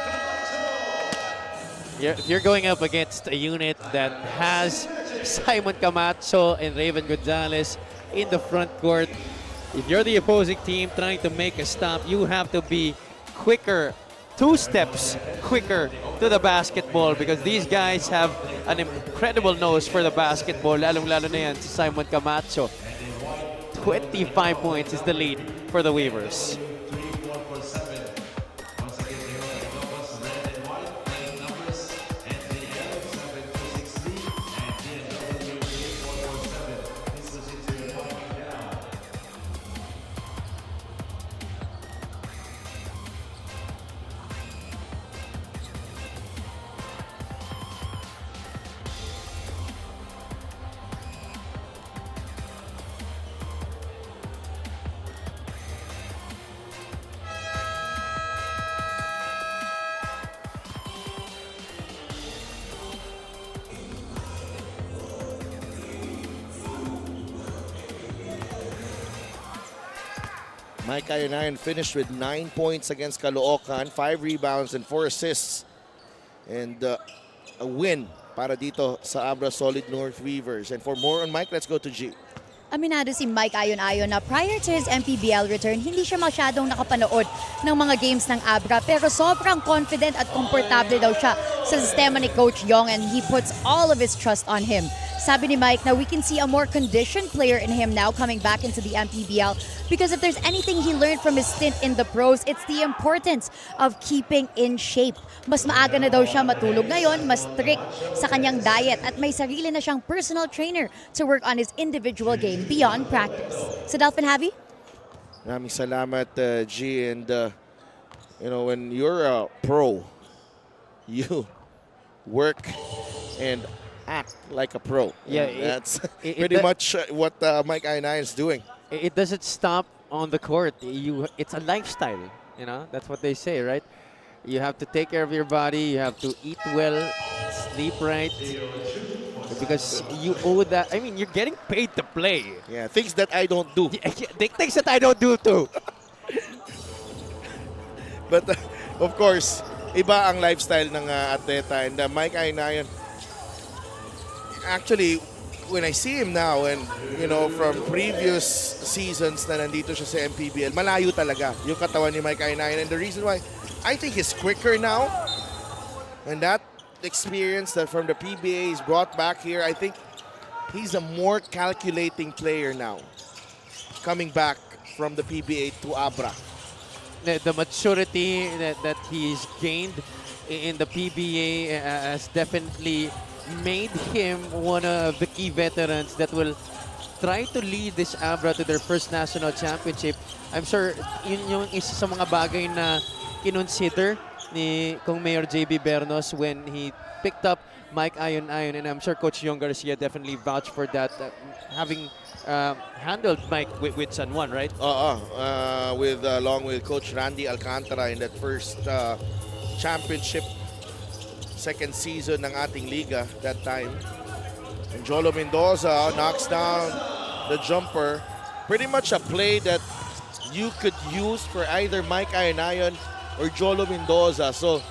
If you're going up against a unit that has Simon Camacho and Raven Gonzalez in the front court, if you're the opposing team trying to make a stop, you have to be quicker, 2 steps quicker to the basketball because these guys have an incredible nose for the basketball, lalong-lalo na yan si Simon Camacho. 25 points is the lead for the Weavers. Mike Ayanayan finished with 9 points against Caloocan, 5 rebounds and 4 assists. And a win para dito sa Abra Solid North Weavers. And for more on Mike, let's go to G. Aminado si Mike Ayon-Ayon na prior to his MPBL return, hindi siya masyadong nakapanood ng mga games ng Abra, pero sobrang confident at komportable daw siya sa sistema ni Coach Yong, and he puts all of his trust on him. Sabi ni Mike na we can see a more conditioned player in him now coming back into the MPBL, because if there's anything he learned from his stint in the pros, it's the importance of keeping in shape. Mas maaga na daw siya matulog ngayon, mas strict sa kanyang diet, at may sarili na siyang personal trainer to work on his individual game beyond practice. So Delphin Javi? Maraming salamat, G. And, you know, when you're a pro, you work and act like a pro. Yeah, And that's pretty much what Mike Ayanayan is doing. It doesn't stop on the court. It's a lifestyle, you know. That's what they say, right? You have to take care of your body. You have to eat well, sleep right, because you owe that. I mean, you're getting paid to play. Yeah, things that I don't do. Things that I don't do too. But of course, iba ang lifestyle ng atleta. And Mike Ayanayan, actually, when I see him now, and you know, from previous seasons na nandito siya sa MPBL, malayo talaga yung katawan ni Mike Ayanayan. And the reason why, I think he's quicker now. And that experience that from the PBA is brought back here, I think he's a more calculating player now, coming back from the PBA to Abra. The maturity that he's gained in the PBA has definitely made him one of the key veterans that will try to lead this Abra to their first national championship. I'm sure yun yung isa sa mga bagay na kinonsider ni Kong Mayor JB Bernos when he picked up Mike Ayon-Ayon, and I'm sure Coach Yong Garcia definitely vouched for that, having handled Mike with San Juan, right? Along with Coach Randy Alcantara in that first championship, second season ng ating liga that time. And Jolo Mendoza knocks down the jumper. Pretty much a play that you could use for either Mike Ayanayan or Jolo Mendoza. So,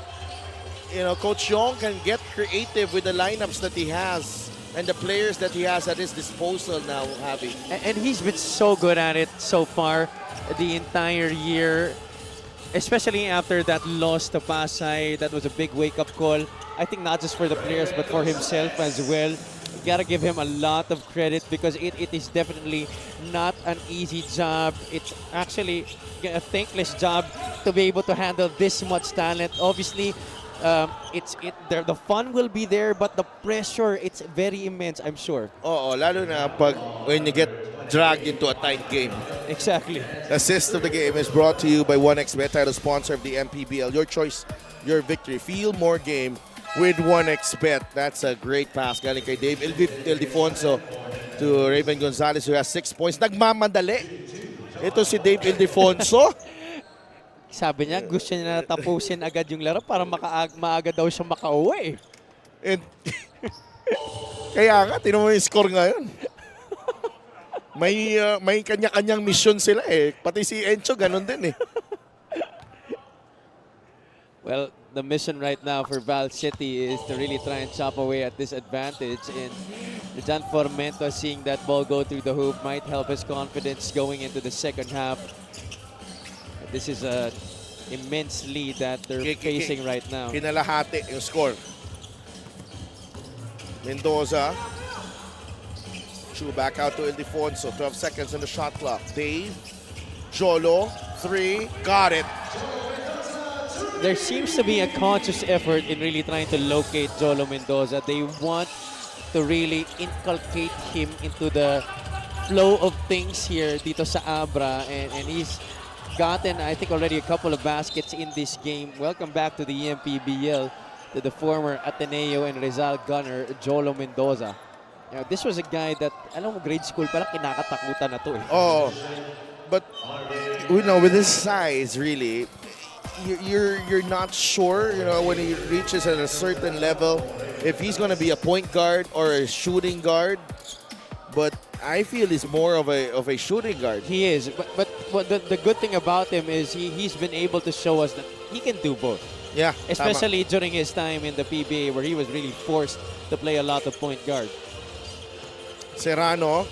you know, Coach Yong can get creative with the lineups that he has and the players that he has at his disposal now, Javi. And he's been so good at it so far the entire year, especially after that loss to Pasay. That was a big wake-up call. I think not just for the players, but for himself as well. You gotta give him a lot of credit, because it is definitely not an easy job. It's actually a thankless job to be able to handle this much talent. Obviously, the fun will be there, but the pressure, it's very immense, I'm sure. Oo, lalo na when you get dragged into a tight game. Exactly. The assist of the game is brought to you by 1xBet, title sponsor of the MPBL. Your choice, your victory. Feel more game with 1xBet. That's a great pass galing kay Dave Ildefonso to Raven Gonzalez, who has 6 points. Nagmamadali. Ito si Dave Ildefonso. Sabi niya, gusto niya na tapusin agad yung laro para maaga daw siya makauwi. And kaya nga, tinan mo yung score ngayon. May kanya-kanyang mission sila eh. Pati si Encho, ganun din eh. Well, the mission right now for Val City is to really try and chop away at this advantage. And John Formento, seeing that ball go through the hoop, might help his confidence going into the second half. This is an immense lead that they're facing right now. Kinalahati yung score. Mendoza. Chu back out to Ildefonso. 12 seconds on the shot clock. Dave. Jolo. 3. Got it. There seems to be a conscious effort in really trying to locate Jolo Mendoza. They want to really inculcate him into the flow of things here dito sa Abra, and he's gotten, I think, already a couple of baskets in this game. Welcome back to the MPBL, to the former Ateneo and Rizal gunner, Jolo Mendoza. You know, this was a guy that, alam mo, grade school pa lang kinakatakutan na to eh. Oh, but you know, with his size, really, you're not sure, you know, when he reaches at a certain level, if he's going to be a point guard or a shooting guard. But I feel he's more of a shooting guard. He is, but the good thing about him is he's been able to show us that he can do both. Yeah, Especially during his time in the PBA where he was really forced to play a lot of point guard. Serrano,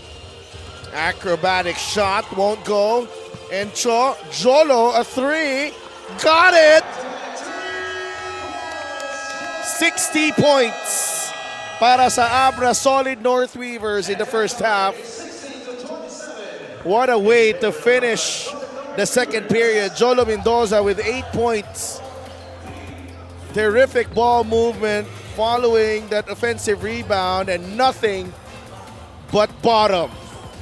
acrobatic shot, won't go. And Jolo, a three, got it! 60 points para sa Abra Solid North Weavers in the first half. What a way to finish the second period. Jolo Mendoza with 8 points. Terrific ball movement following that offensive rebound and nothing but bottom.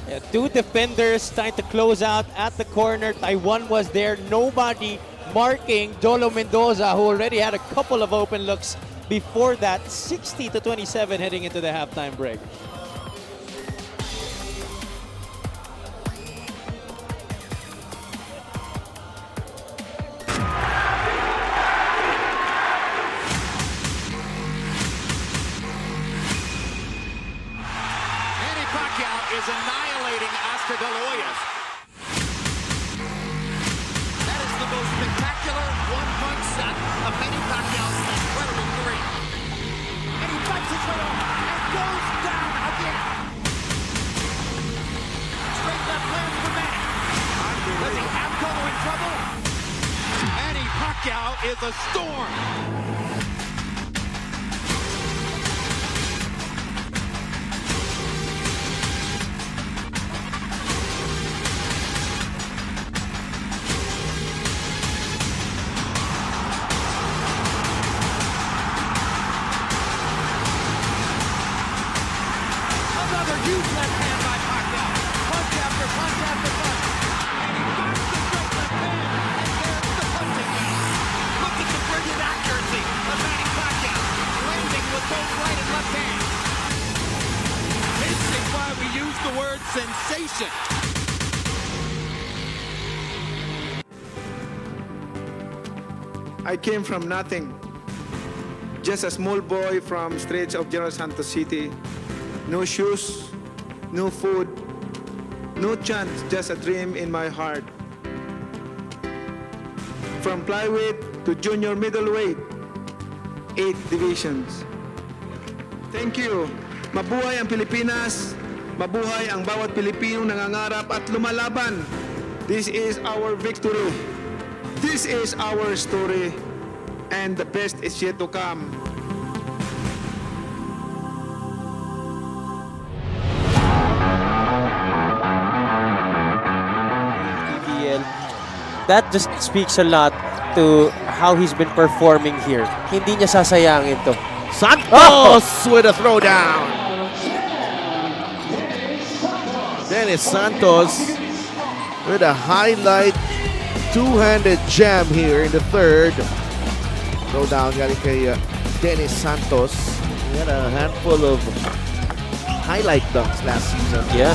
Yeah, two defenders trying to close out at the corner. Taiwan was there. Nobody marking Jolo Mendoza, who already had a couple of open looks before that. 60-27 heading into the halftime break. Manny Pacquiao is annihilating Oscar De La Hoya. That is the most spectacular one-punch shot of Manny Pacquiao's incredible career. And he fights his way up and goes down again. Straight left lands for Manny. Does he have Cotto in trouble? Manny Pacquiao is a storm. Another huge left hand by Pacquiao. Punch after punch after punch. And he finds the straight left hand. And there's the punching now. Look at the brilliant accuracy of Manny Pacquiao. Landing with both right and left hands. This is why we use the word sensation. I came from nothing. Just a small boy from streets of General Santos City. No shoes, no food, no chance, just a dream in my heart. From flyweight to junior middleweight, 8 divisions. Thank you. Mabuhay ang Pilipinas. Mabuhay ang bawat Pilipinong nangangarap at lumalaban. This is our victory. This is our story. And the best is yet to come. MPBL, that just speaks a lot to how he's been performing here. Hindi niya sasayangin to. Santos with a throwdown. Dennis Santos with a highlight two-handed jam here in the third. Throwdown galing kay Dennis Santos. He had a handful of highlight dunks last season. Yeah.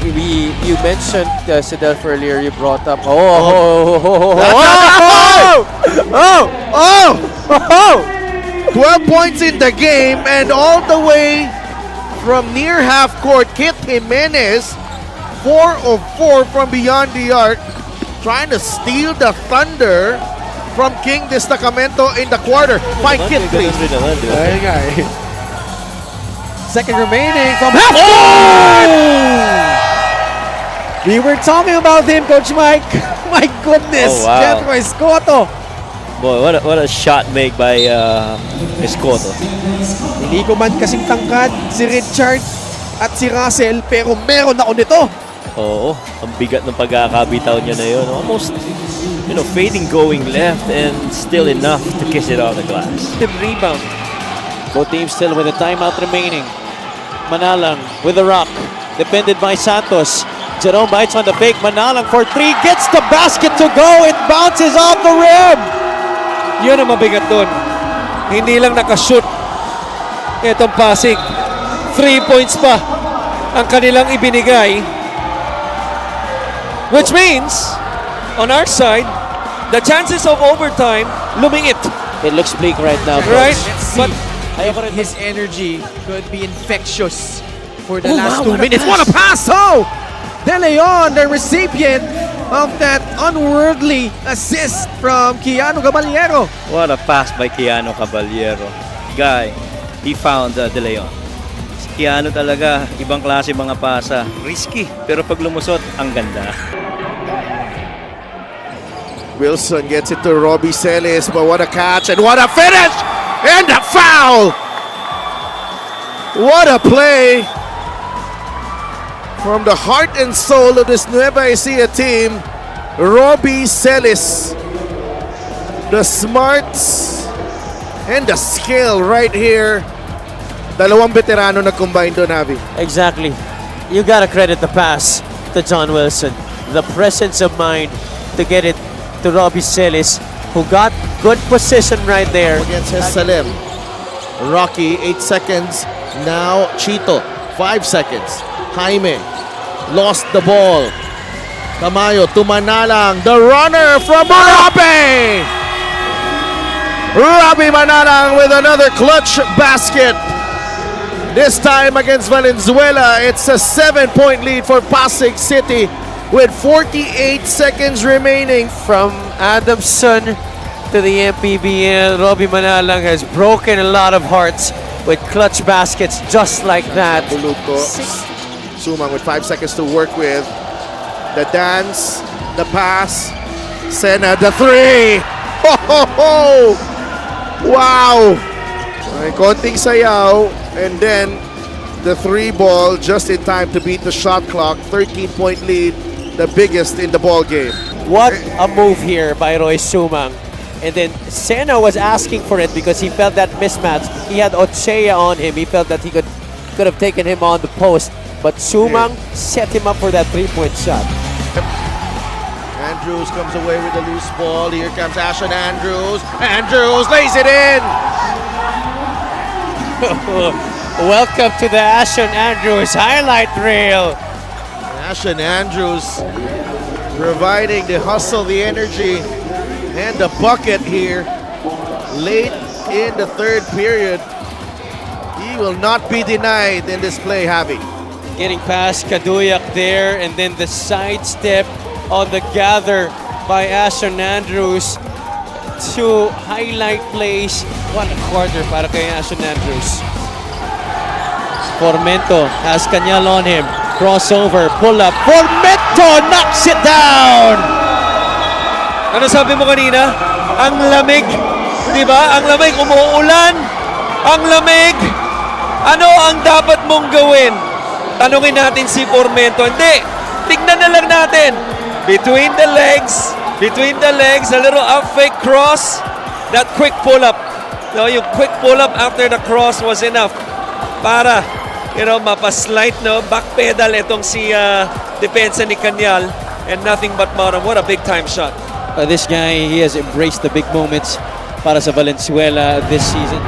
You mentioned Sidelf earlier, you brought up 12 points in the game and all the way from near half court, Kit Jimenez, 4 of 4 from beyond the arc, trying to steal the thunder from King Destacamento in the quarter. Find Kit, please. Ayun nga eh. Second remaining from half court! We were talking about him, Coach Mike. My goodness, Oh, wow. Jethro Escoto. Boy, what a shot made by Escoto. Hindi ko man kasing tangkad si Richard at si Russell, pero meron ako nito. Oo, ang bigat ng pagkakabitaw niya na yun. Almost, fading going left and still enough to kiss it on the glass. The rebound. Both teams still with a timeout remaining. Manalang with the rock. Defended by Santos. Jerome bites on the fake. Manalang for 3. Gets the basket to go. It bounces off the rim. Yun ang mabigat doon. Hindi lang nakashoot itong passing. 3 points pa ang kanilang ibinigay. Which means, on our side, the chances of overtime lumingit. It looks bleak right now, folks. Right? But His energy could be infectious for the Oh, last wow, 2 minutes. What a pass! Oh! De Leon, the recipient, of that unworldly assist from Keanu Caballero. What a pass by Keanu Caballero. Guy, he found De Leon. Si Keanu talaga, ibang klase mga pasa. Risky, pero pag lumusot, ang ganda. Wilson gets it to Robbie Celis, but what a catch and what a finish! And a foul! What a play from the heart and soul of this Nueva Ecija team, Robbie Celis. The smarts and the skill right here. Dalawang veterano na combine doon, Javi. Exactly. You gotta credit the pass to John Wilson. The presence of mind to get it to Robbie Celis, who got good position right there. Against Salem. Rocky, 8 seconds. Now Chito, 5 seconds. Jaime lost the ball. Tamayo to Manalang, the runner from Robbie! Robbie Manalang with another clutch basket. This time against Valenzuela, it's a 7-point lead for Pasig City with 48 seconds remaining. From Adamson to the MPBL, Robbie Manalang has broken a lot of hearts with clutch baskets just like that. Buluto. Sumang with 5 seconds to work with. The dance, the pass, Sena, the three! Ho, ho, ho! Wow! May konting sayaw, and then the 3 ball just in time to beat the shot clock. 13-point lead, the biggest in the ball game. What a move here by Roy Sumang. And then Sena was asking for it because he felt that mismatch. He had Ochea on him. He felt that he could have taken him on the post. But Sumang set him up for that 3-point shot. Andrews comes away with the loose ball. Here comes Ashton Andrews. Andrews lays it in. Welcome to the Ashton Andrews highlight reel. Ashton Andrews providing the hustle, the energy, and the bucket here late in the third period. He will not be denied in this play, Javi. Getting past Kaduyak there, and then the sidestep on the gather by Ashton Andrews. 2 highlight plays. What a quarter para kay Ashton Andrews. Formento has Kanyal on him. Crossover, pull up. Formento knocks it down! Ano sabi mo kanina? Ang lamig. Di ba? Ang lamig. Umuulan. Ang lamig. Ano ang dapat mong gawin? Tanungin natin si Formento. Hindi. Tignan na lang natin. Between the legs, a little up fake cross. That quick pull-up. No, yung quick pull-up after the cross was enough para, mapaslight, backpedal itong si depensa ni Kanyal, and nothing but bottom. What a big-time shot. This guy, he has embraced the big moments para sa Valenzuela this season.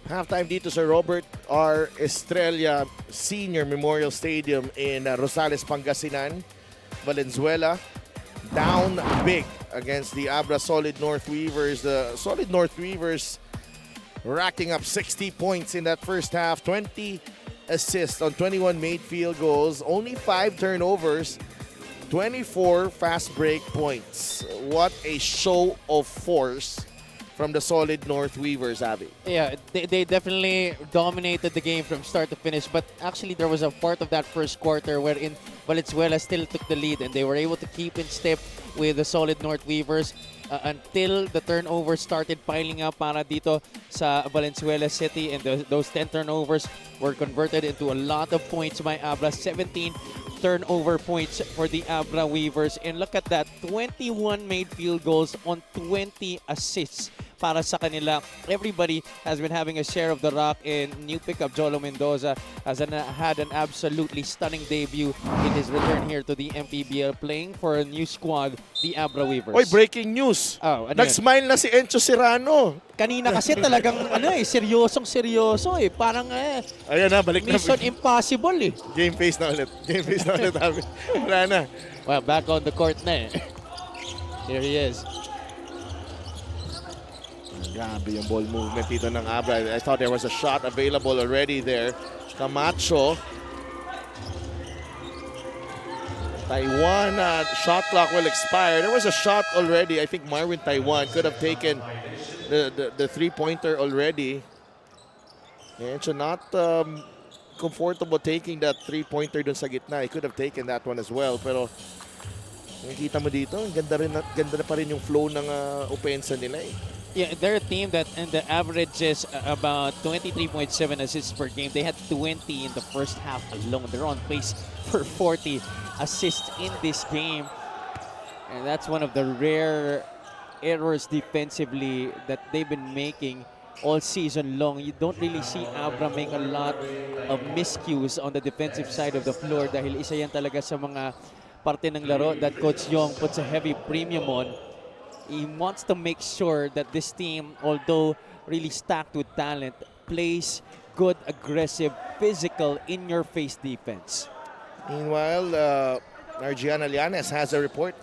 Halftime dito sa Robert R. Estrella Senior Memorial Stadium in Rosales, Pangasinan. Valenzuela down big against the Abra Solid North Weavers. The Solid North Weavers racking up 60 points in that first half. 20 assists on 21 made field goals. Only 5 turnovers. 24 fast break points. What a show of force from the Solid North Weavers, Abby. Yeah, they definitely dominated the game from start to finish. But actually, there was a part of that first quarter wherein Valenzuela still took the lead and they were able to keep in step with the Solid North Weavers until the turnovers started piling up para dito sa Valenzuela City. And those 10 turnovers were converted into a lot of points by Abra. 17 turnover points for the Abra Weavers. And look at that, 21 made field goals on 20 assists para sa kanila. Everybody has been having a share of the rock, and new pickup Jolo Mendoza had an absolutely stunning debut in his return here to the MPBL, playing for a new squad, the Abra Weavers. Oy, breaking news. Oh, ano yun? Nag-smile na si Encho Serrano. Kanina kasi talagang seryosong-seryoso eh. Parang Ayan na, balik na. Mission Impossible eh. Game face na ulit. Game face na ulit, Abby. Wala na. Well, back on the court na eh. Here he is. Grabe yung ball movement dito ng Abra. I thought there was a shot available already there. Camacho. Taiwan shot clock will expire. There was a shot already. I think Marvin Taiwan could have taken the three-pointer already. And so not comfortable taking that three-pointer dun sa gitna. He could have taken that one as well. Pero nakikita mo dito, ganda na pa rin yung flow ng opensa nila eh. Yeah, they're a team that and the average is about 23.7 assists per game. They had 20 in the first half alone. They're on pace for 40 assists in this game. And that's one of the rare errors defensively that they've been making all season long. You don't really see Abra make a lot of miscues on the defensive side of the floor dahil isa yan talaga sa mga parte ng laro that Coach Yong puts a heavy premium on. He wants to make sure that this team, although really stacked with talent, plays good, aggressive, physical, in-your-face defense. Meanwhile, Argiana Llanes has a report.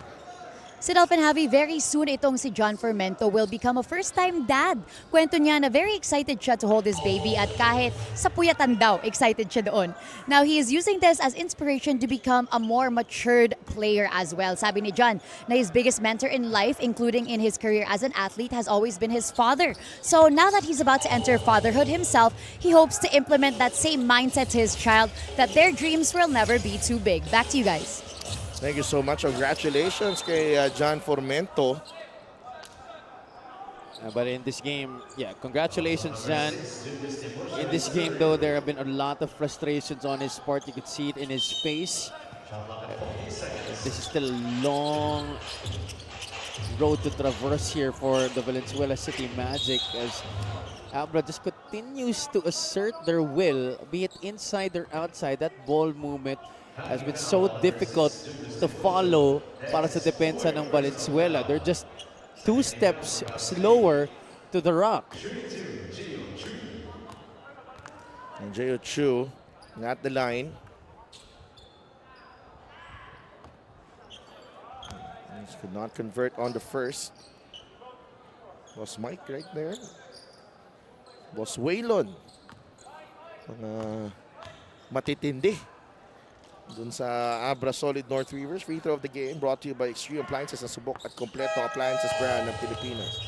Si Dolphin Javi, very soon itong si John Fermento will become a first-time dad. Kwento niya na very excited siya to hold his baby at kahit sa puyatan daw, excited siya doon. Now, he is using this as inspiration to become a more matured player as well. Sabi ni John na his biggest mentor in life, including in his career as an athlete, has always been his father. So now that he's about to enter fatherhood himself, he hopes to implement that same mindset to his child that their dreams will never be too big. Back to you guys. Thank you so much. Congratulations kay John Formento. But in this game, yeah, congratulations, John. In this game, though, there have been a lot of frustrations on his part. You could see it in his face. This is still a long road to traverse here for the Valenzuela City Magic as Abra just continues to assert their will, be it inside or outside. That ball movement has been so difficult to follow para sa depensa ng Valenzuela. They're just 2 steps slower to the rock. And Jeo Chu at the line. He could not convert on the first. Was Mike right there? Was Waylon. Matitindi. Dun sa Abra Solid North Weavers. Free throw of the game brought to you by Extreme Appliances na subok at kompleto appliances brand ng Pilipinas.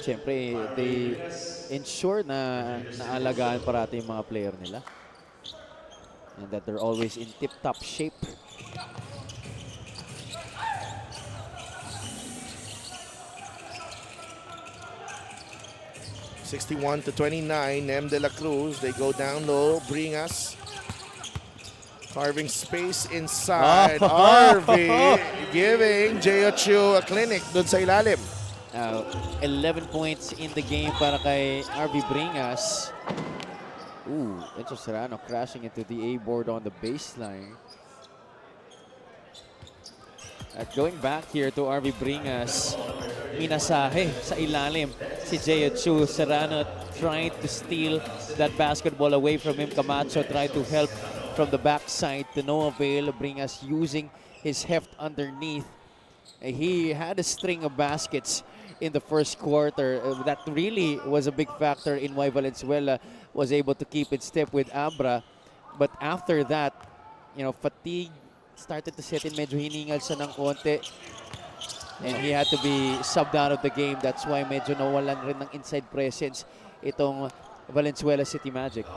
Siyempre, they ensure na naalagaan parati yung mga player nila. And that they're always in tip-top shape. (61-29), Nem de la Cruz. They go down low, bring us. Carving space inside. RV giving Jeo Chu a clinic dun sa ilalim. 11 points in the game para kay RV Bringas. Ooh, Enzo Serrano crashing into the A-board on the baseline. At going back here to RV Bringas, minasahe sa ilalim si Jeo Chu. Serrano trying to steal that basketball away from him. Camacho tried to help from the backside to no avail. Bringas using his heft underneath. He had a string of baskets in the first quarter. That really was a big factor in why Valenzuela was able to keep in step with Abra. But after that, you know, fatigue started to set in. Medyo hiningal siya ng konti. And he had to be subbed out of the game. That's why medyo nawalan rin ng inside presence itong Valenzuela City Magic.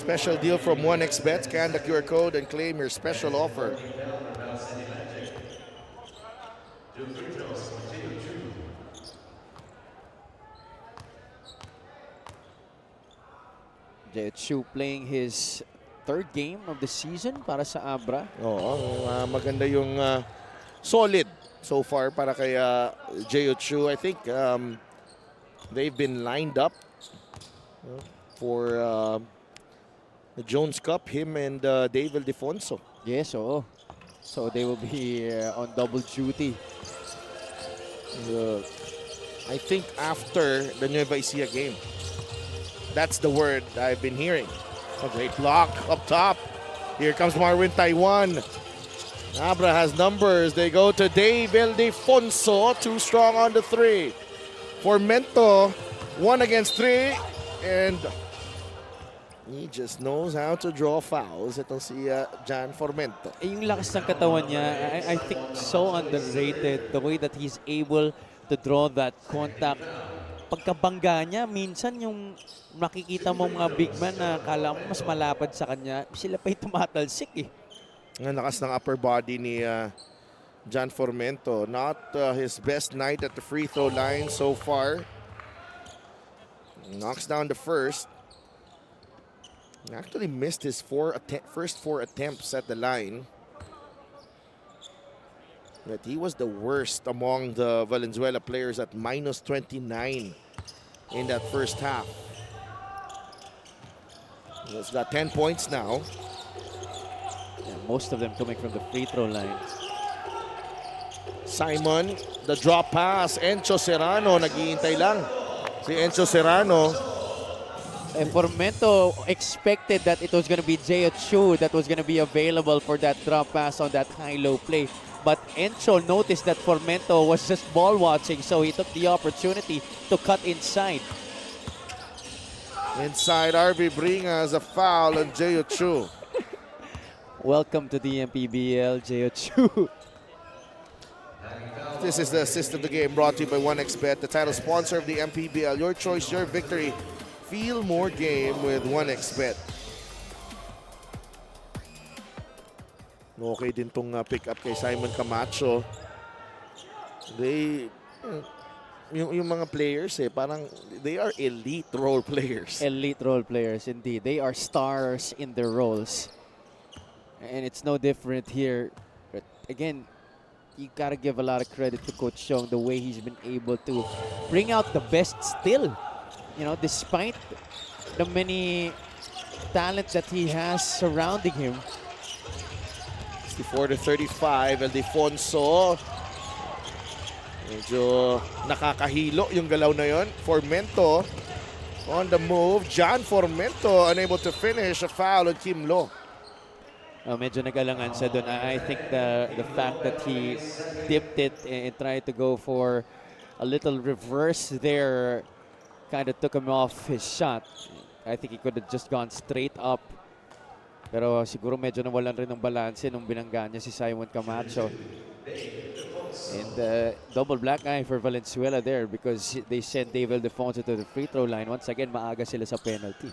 Special deal from 1xBet. Scan the QR code and claim your special offer. Chu playing his third game of the season para sa Abra. Oo, maganda yung solid so far para kay Chu. I think they've been lined up for the Jones Cup, him and Dave Ildefonso. Yes, oo. So they will be on double duty. I think after the Nueva Ecija game. That's the word I've been hearing. A great block up top. Here comes Marwin Taiwan. Abra has numbers. They go to Dave Ildefonso. Too strong on the three. Formento, 1 against 3. And he just knows how to draw fouls. Itong si Jan Formento. Yung lakas ng katawan niya, I think so underrated. The way that he's able to draw that contact. Pagkabangga niya, minsan yung makikita mo mga big man na kala mo mas malapad sa kanya, sila pa yung tumatalsik eh. Ang lakas ng upper body ni Jan Formento. Not his best night at the free throw line so far. Knocks down the first. He actually missed his first 4 attempts at the line. But he was the worst among the Valenzuela players at minus 29 in that first half. He's got 10 points now. Yeah, most of them coming from the free throw line. Simon, the drop pass. Encho Serrano, naghihintay lang. Si Encho Serrano. And Formento expected that it was going to be Chu that was going to be available for that drop pass on that high-low play. But Encho noticed that Formento was just ball watching, so he took the opportunity to cut inside. Inside, RB Bringas a foul on Chu. Welcome to the MPBL, Chu. This is the assist of the game brought to you by 1xBet, the title sponsor of the MPBL. Your choice, your victory. Feel more game with 1xBet. Okay din tong pick up kay Simon Camacho. Yung mga players parang they are elite role players. Elite role players indeed. They are stars in their roles. And it's no different here. But again, you gotta give a lot of credit to Coach Chong, the way he's been able to bring out the best still. You know, despite the many talent that he has surrounding him. 64-35, Ildefonso. Medyo nakakahilo yung galaw na yon. Formento on the move. John Formento unable to finish. A foul on Kim Lo. Medyo nag-alangan siya doon. I think the fact that he dipped it and tried to go for a little reverse there kind of took him off his shot. I think he could have just gone straight up. Pero siguro medyo nawalan rin ng balanse nung binangga niya si Simon Camacho. And double black eye for Valenzuela there because they sent Dave Ildefonso to the free throw line. Once again, maaga sila sa penalty.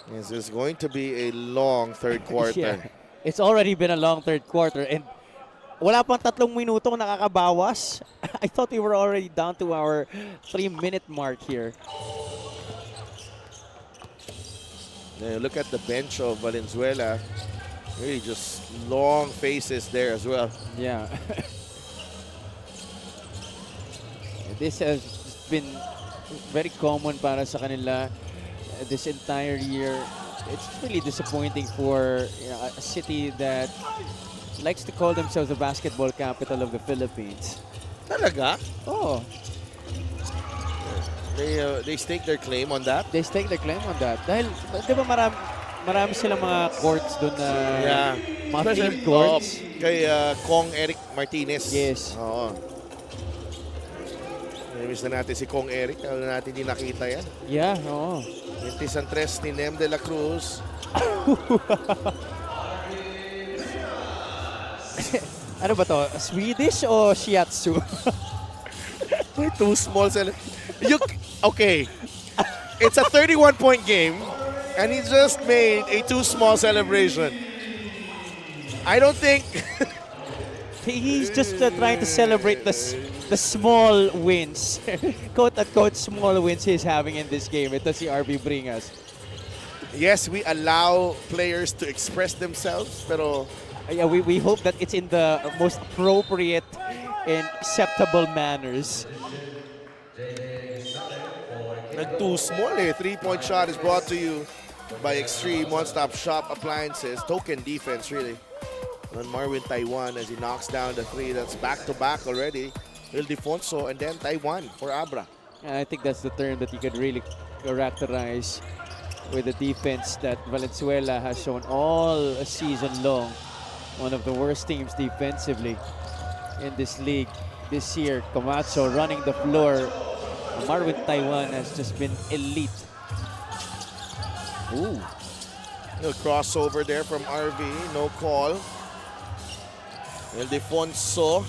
This is going to be a long third quarter. Yeah, it's already been a long third quarter and wala pang 3 minutong nakakabawas. I thought we were already down to our 3-minute mark here. Look at the bench of Valenzuela. Really just long faces there as well. Yeah. This has been very common para sa kanila this entire year. It's really disappointing for a city that likes to call themselves the basketball capital of the Philippines. Talaga? Oh. They stake their claim on that. They stake their claim on that. Dahil, di ba marami silang mga courts doon na mga field courts. Kay Kong Eric Martinez. Yes. Oo. Namiss na natin si Kong Eric. Alam na natin hindi nakita yan. Yeah, oo. 23 ni Nem de la Cruz. Ano ba to? Swedish o Shiatsu? May two small Okay. It's a 31-point game, and he just made a too small celebration. I don't think... He's just trying to celebrate the small wins. Quote-unquote small wins he's having in this game. Ito si RB Bringas. Yes, we allow players to express themselves, pero... Yeah, we hope that it's in the most appropriate and acceptable manners. Too small eh. 3-point shot is brought to you by Extreme One-Stop Shop Appliances. Token defense, really. On Marvin Taiwan as he knocks down the 3. That's back-to-back already. Ildefonso and then Taiwan for Abra. And I think that's the term that you could really characterize with the defense that Valenzuela has shown all season long. One of the worst teams defensively in this league this year. Camacho running the floor. Marvin Taiwan has just been elite. Ooh. No crossover there from RV. No call. Ildefonso.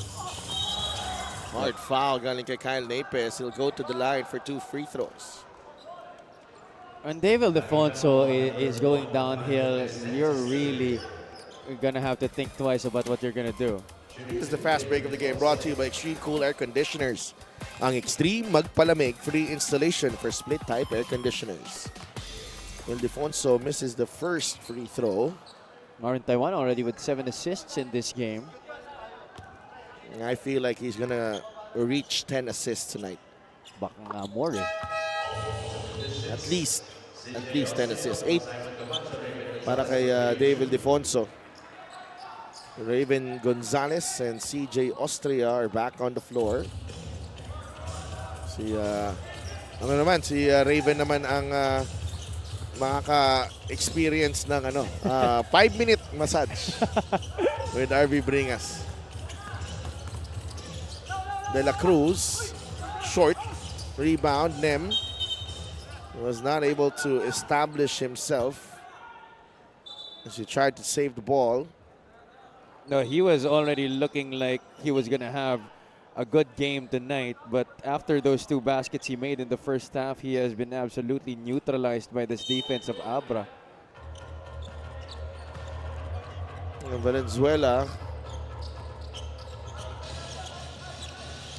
Hard foul galing kay Kyle Napes. He'll go to the line for 2 free throws. When Dave Ildefonso is going downhill, you're really gonna have to think twice about what you're gonna do. This is the fast break of the game brought to you by Extreme Cool Air Conditioners. Ang Extreme Magpalamig free installation for split-type air conditioners. Ildefonso misses the first free throw. Marvin Taiwan already with 7 assists in this game. I feel like he's gonna reach 10 assists tonight. Baka nga more eh. At least 10 assists. 8 para kay Dave Ildefonso. Raven Gonzalez and CJ Austria are back on the floor. Si Raven naman ang makaka-experience ng 5-minute massage with RV Bringas. De La Cruz, short, rebound, Nem was not able to establish himself as he tried to save the ball. No, he was already looking like he was going to have a good game tonight. But after those 2 baskets he made in the first half, he has been absolutely neutralized by this defense of Abra. Valenzuela.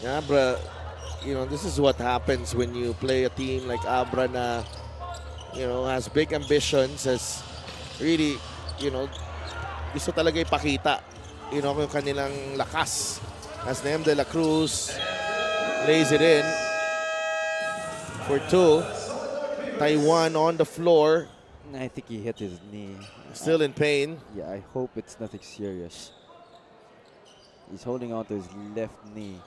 Abra, this is what happens when you play a team like Abra na, has big ambitions, has really, gusto talaga ipakita, yung kanilang lakas. As Nem de la Cruz lays it in for 2. Taiwan on the floor. I think he hit his knee. Still in pain. Yeah, I hope it's nothing serious. He's holding on to his left knee.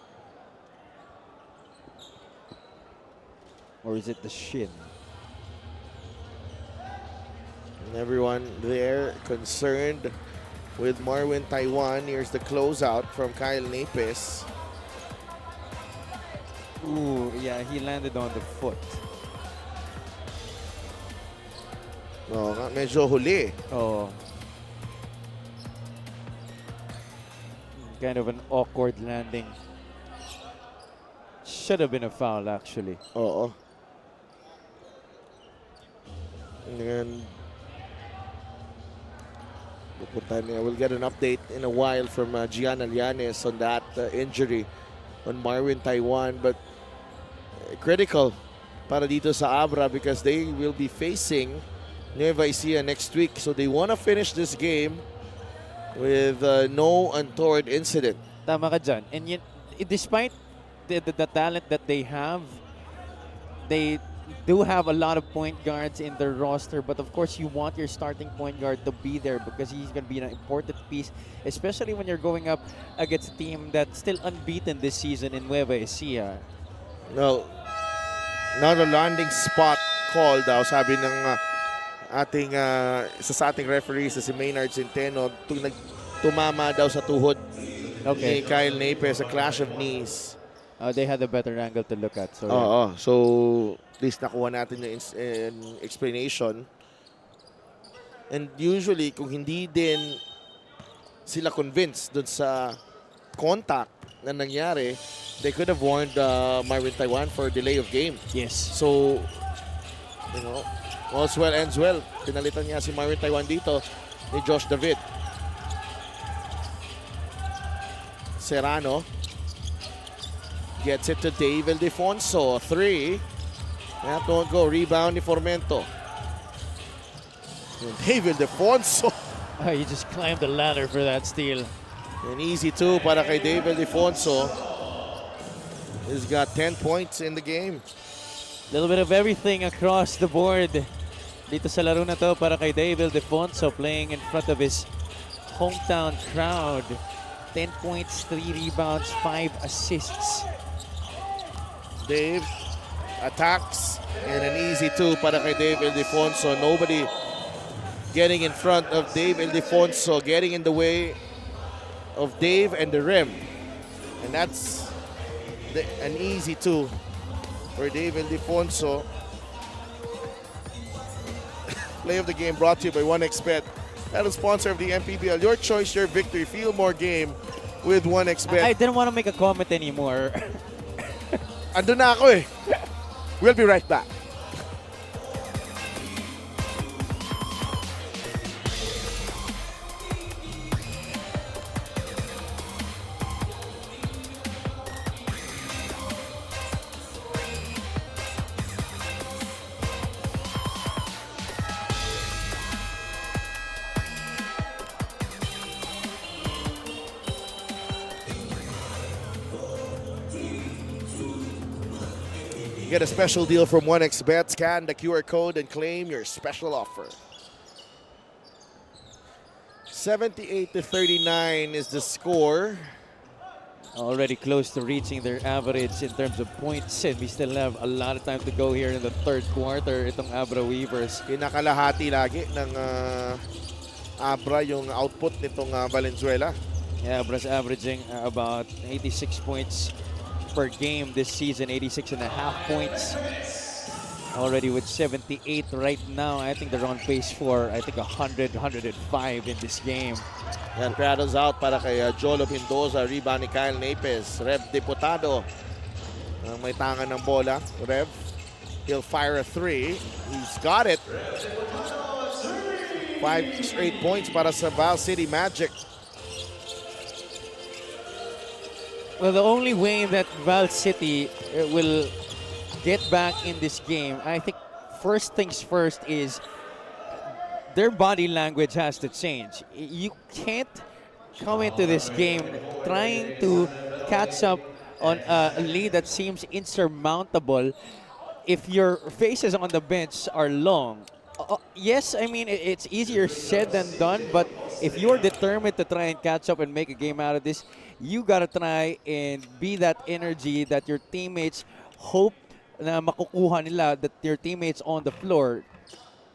Or is it the shin? And everyone there concerned with Marvin Taiwan. Here's the closeout from Kyle Napes. Ooh, yeah, he landed on the foot. No, medyo huli. Oh. Kind of an awkward landing. Should have been a foul, actually. Oo. And we'll get an update in a while from Gian Alianes on that injury on Marvin Taiwan. But critical para dito sa Abra because they will be facing Nueva Ecija next week. So they want to finish this game with no untoward incident. Tama ka dyan. And yet, despite the talent that they do have a lot of point guards in their roster, but of course you want your starting point guard to be there because he's going to be an important piece, especially when you're going up against a team that's still unbeaten this season in Nueva Ecija. No, not a landing spot call daw, sabi ng ating isa sa ating referees na si Maynard Centeno. Tumama daw sa tuhod ni Kyle Napes, a clash of knees. They had a better angle to look at. So, So, at least nakuha natin yung explanation. And usually, kung hindi din sila convinced dun sa contact na nangyari, they could have warned Marvin Taiwan for delay of game. yes. So, you know, all's well ends well. Pinalitan niya si Marvin Taiwan dito ni Josh David. Serrano gets it to Dave Ildefonso. 3. That won't go. Rebound ni Formento. And Dave Ildefonso. He just climbed the ladder for that steal. An easy 2 para kay Dave Ildefonso. He's got 10 points in the game. Little bit of everything across the board dito sa laro na to para kay Dave Ildefonso, playing in front of his hometown crowd. 10 points, 3 rebounds, 5 assists. Dave attacks and an easy 2 para kay Dave Ildefonso. Nobody getting in front of Dave Ildefonso, getting in the way of Dave and the rim. And that's an easy 2 for Dave Ildefonso. Play of the game brought to you by 1xBet. Title sponsor of the MPBL. Your choice, your victory. Feel more game with 1xBet. I didn't want to make a comment anymore. Andun na ako eh. We'll be right back. Get a special deal from 1xBet. Scan the QR code and claim your special offer. 78-39 is the score. Already close to reaching their average in terms of points, and we still have a lot of time to go here in the third quarter. Itong Abra Weavers. Kinakalahati lagi ng Abra yung output nitong Valenzuela. Yeah, Abra's averaging about 86 points per game this season, 86.5 points. Already with 78 right now. I think they're on pace for, 100, 105 in this game. Yan, Prado's out para kay Jolo Mendoza. Rebound ni Kyle Napes. Rev Diputado. May tangan ng bola. Rev, he'll fire a 3. He's got it. 5 straight points para sa Val City Magic. Well, the only way that Val City will get back in this game, I think first things first is their body language has to change. You can't come into this game trying to catch up on a lead that seems insurmountable if your faces on the bench are long. Yes, I mean, it's easier said than done, but if you're determined to try and catch up and make a game out of this, you gotta try and be that energy that your teammates hope na makukuha nila, that your teammates on the floor.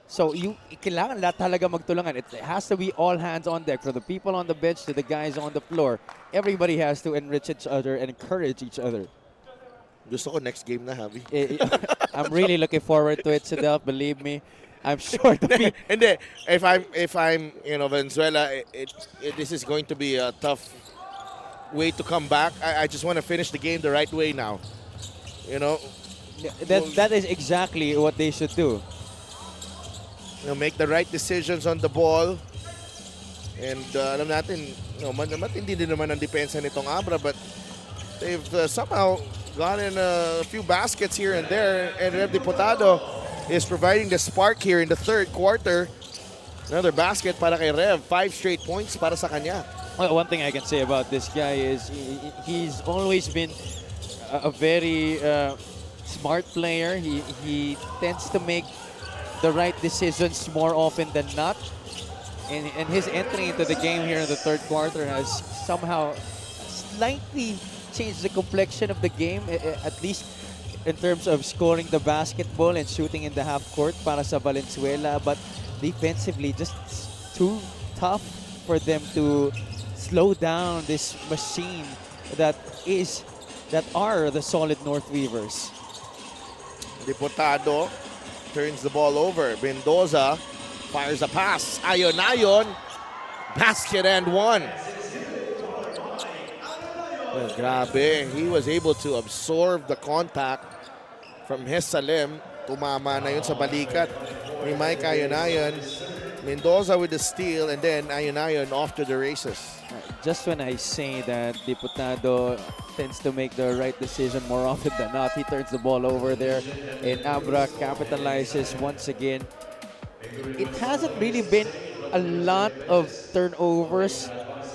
So kailangan lahat talaga magtulungan. It has to be all hands on deck, from the people on the bench to the guys on the floor. Everybody has to enrich each other and encourage each other. Gusto ko next game na, Javi. I'm really looking forward to it, Sidel. Believe me. I'm sure to be. Hindi, if I'm Venezuela, this is going to be a tough way to come back. I just want to finish the game the right way now. That is exactly what they should do. Make the right decisions on the ball. And alam natin, matindi din naman ang depensa nitong Abra, but they've somehow gotten a few baskets here and there. And Rev Diputado is providing the spark here in the third quarter. Another basket para kay Rev. 5 straight points para sa kanya. Well, one thing I can say about this guy is he's always been a very smart player. He tends to make the right decisions more often than not. And his entry into the game here in the third quarter has somehow slightly changed the complexion of the game. At least in terms of scoring the basketball and shooting in the half court para sa Valenzuela, but defensively just too tough for them to slow down this machine that are the solid North Weavers. Diputado turns the ball over. Mendoza fires a pass. Ayon. Basket and one. Well, grabe. He was able to absorb the contact from his Salim. Tumama na yun sa balikat ni Mike Ayon. Mendoza with the steal, and then Ayon off to the races. Just when I say that Diputado tends to make the right decision more often than not, he turns the ball over there, and Abra capitalizes once again. It hasn't really been a lot of turnovers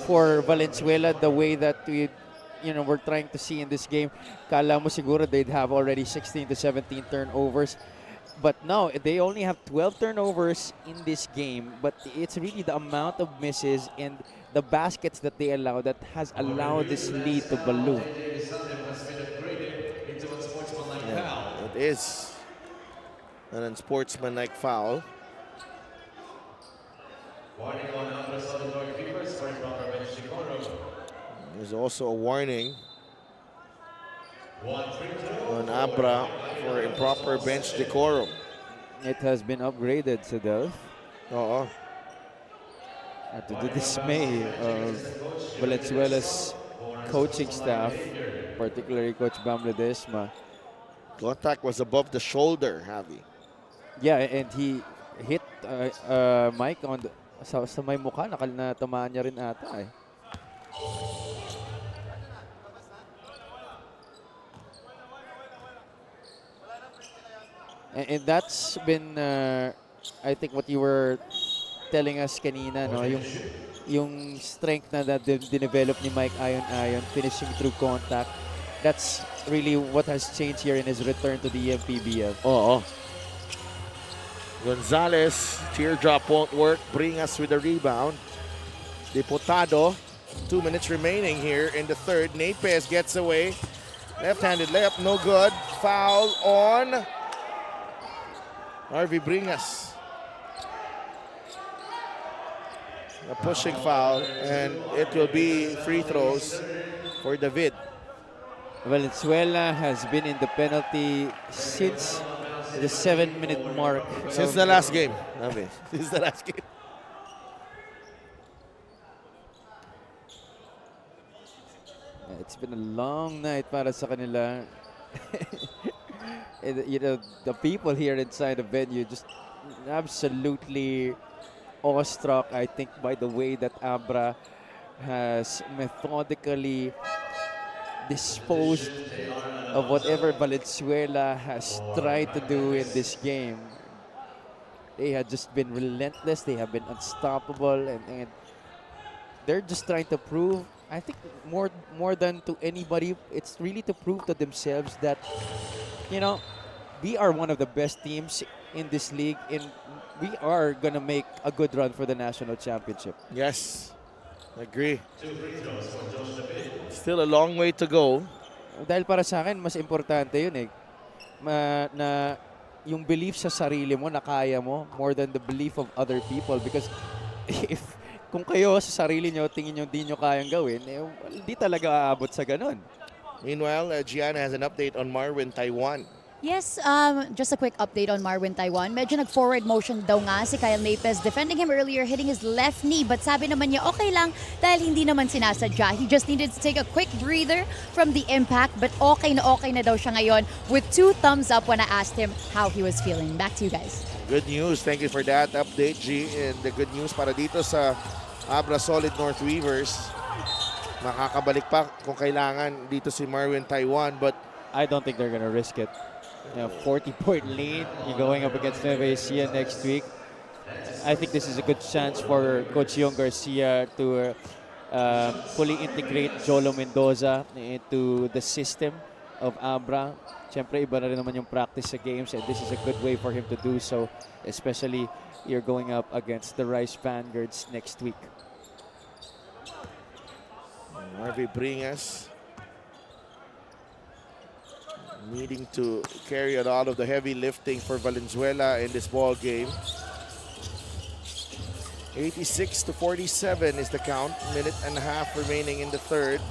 for Valenzuela the way that we're trying to see in this game. Kala mo siguro they'd have already 16 to 17 turnovers. But no, they only have 12 turnovers in this game. But it's really the amount of misses and the baskets that they allow that has allowed this lead to balloon. Yeah, it is an unsportsmanlike foul. There's also a warning on Abra for improper bench decorum. It has been upgraded, Sedel. Oo. To the dismay of Valenzuela's coaching staff, particularly Coach Bam Ledesma. Contact was above the shoulder, Javi. Yeah, and he hit Mike on sa may mukha. Natamaan niya rin ata eh. And that's been, I think, what you were telling us kanina, no? Yung strength na dinevelop ni Mike Ayon, finishing through contact. That's really what has changed here in his return to the MPBL. Oo. Gonzalez, teardrop won't work. Bring us with a rebound. Diputado, 2 minutes remaining here in the third. Napes gets away. Left-handed layup, no good. Foul on Harvey Bringas. A pushing foul, and it will be free throws for David. Valenzuela has been in the penalty since the 7-minute mark. Since the last game. Since the last game. It's been a long night para sa kanila. And, the people here inside the venue just absolutely awestruck, I think, by the way that Abra has methodically disposed of whatever Valenzuela has tried to do in this game. They have just been relentless. They have been unstoppable, and they're just trying to prove, I think, more than to anybody, it's really to prove to themselves that, we are one of the best teams in this league, and we are gonna make a good run for the national championship. Yes, agree. Still a long way to go. Dahil para sa akin, mas importante yun eh. Na yung belief sa sarili mo na kaya mo more than the belief of other people, because kung kayo sa sarili nyo tingin nyo di nyo kayang gawin, di talaga aabot sa ganun. Meanwhile, Gianna has an update on Marwin, Taiwan. Yes, just a quick update on Marwin Taiwan. Medyo nag-forward motion daw nga si Kyle Napes, defending him earlier, hitting his left knee. But sabi naman niya, okay lang dahil hindi naman sinasadya. He just needed to take a quick breather from the impact. But okay na daw siya ngayon with 2 thumbs up when I asked him how he was feeling. Back to you guys. Good news. Thank you for that update, G. And the good news para dito sa Abra Solid North Weavers. Makakabalik pa kung kailangan dito si Marwin Taiwan. But I don't think they're gonna risk it. 40-point lead. You're going up against Nueva Ecija next week. I think this is a good chance for Coach Yong Garcia to fully integrate Jolo Mendoza into the system of Abra. Siyempre, iba na rin naman yung practice sa games, and this is a good way for him to do so, especially you're going up against the Rice Vanguards next week. Harvey Bringas needing to carry a lot of the heavy lifting for Valenzuela in this ball game. 86-47 is the count. Minute and a half remaining in the third.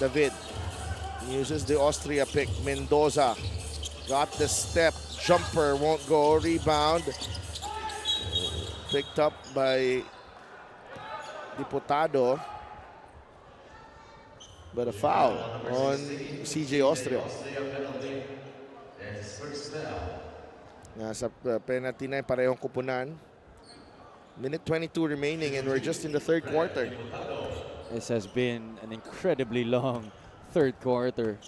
David uses the Austria pick. Mendoza got the step. Jumper won't go. Rebound. Picked up by Diputado. But a foul on CJ Austria. Nasa penalty na yung parehong kupunan. Minute 22 remaining and we're just in the third quarter. This has been an incredibly long third quarter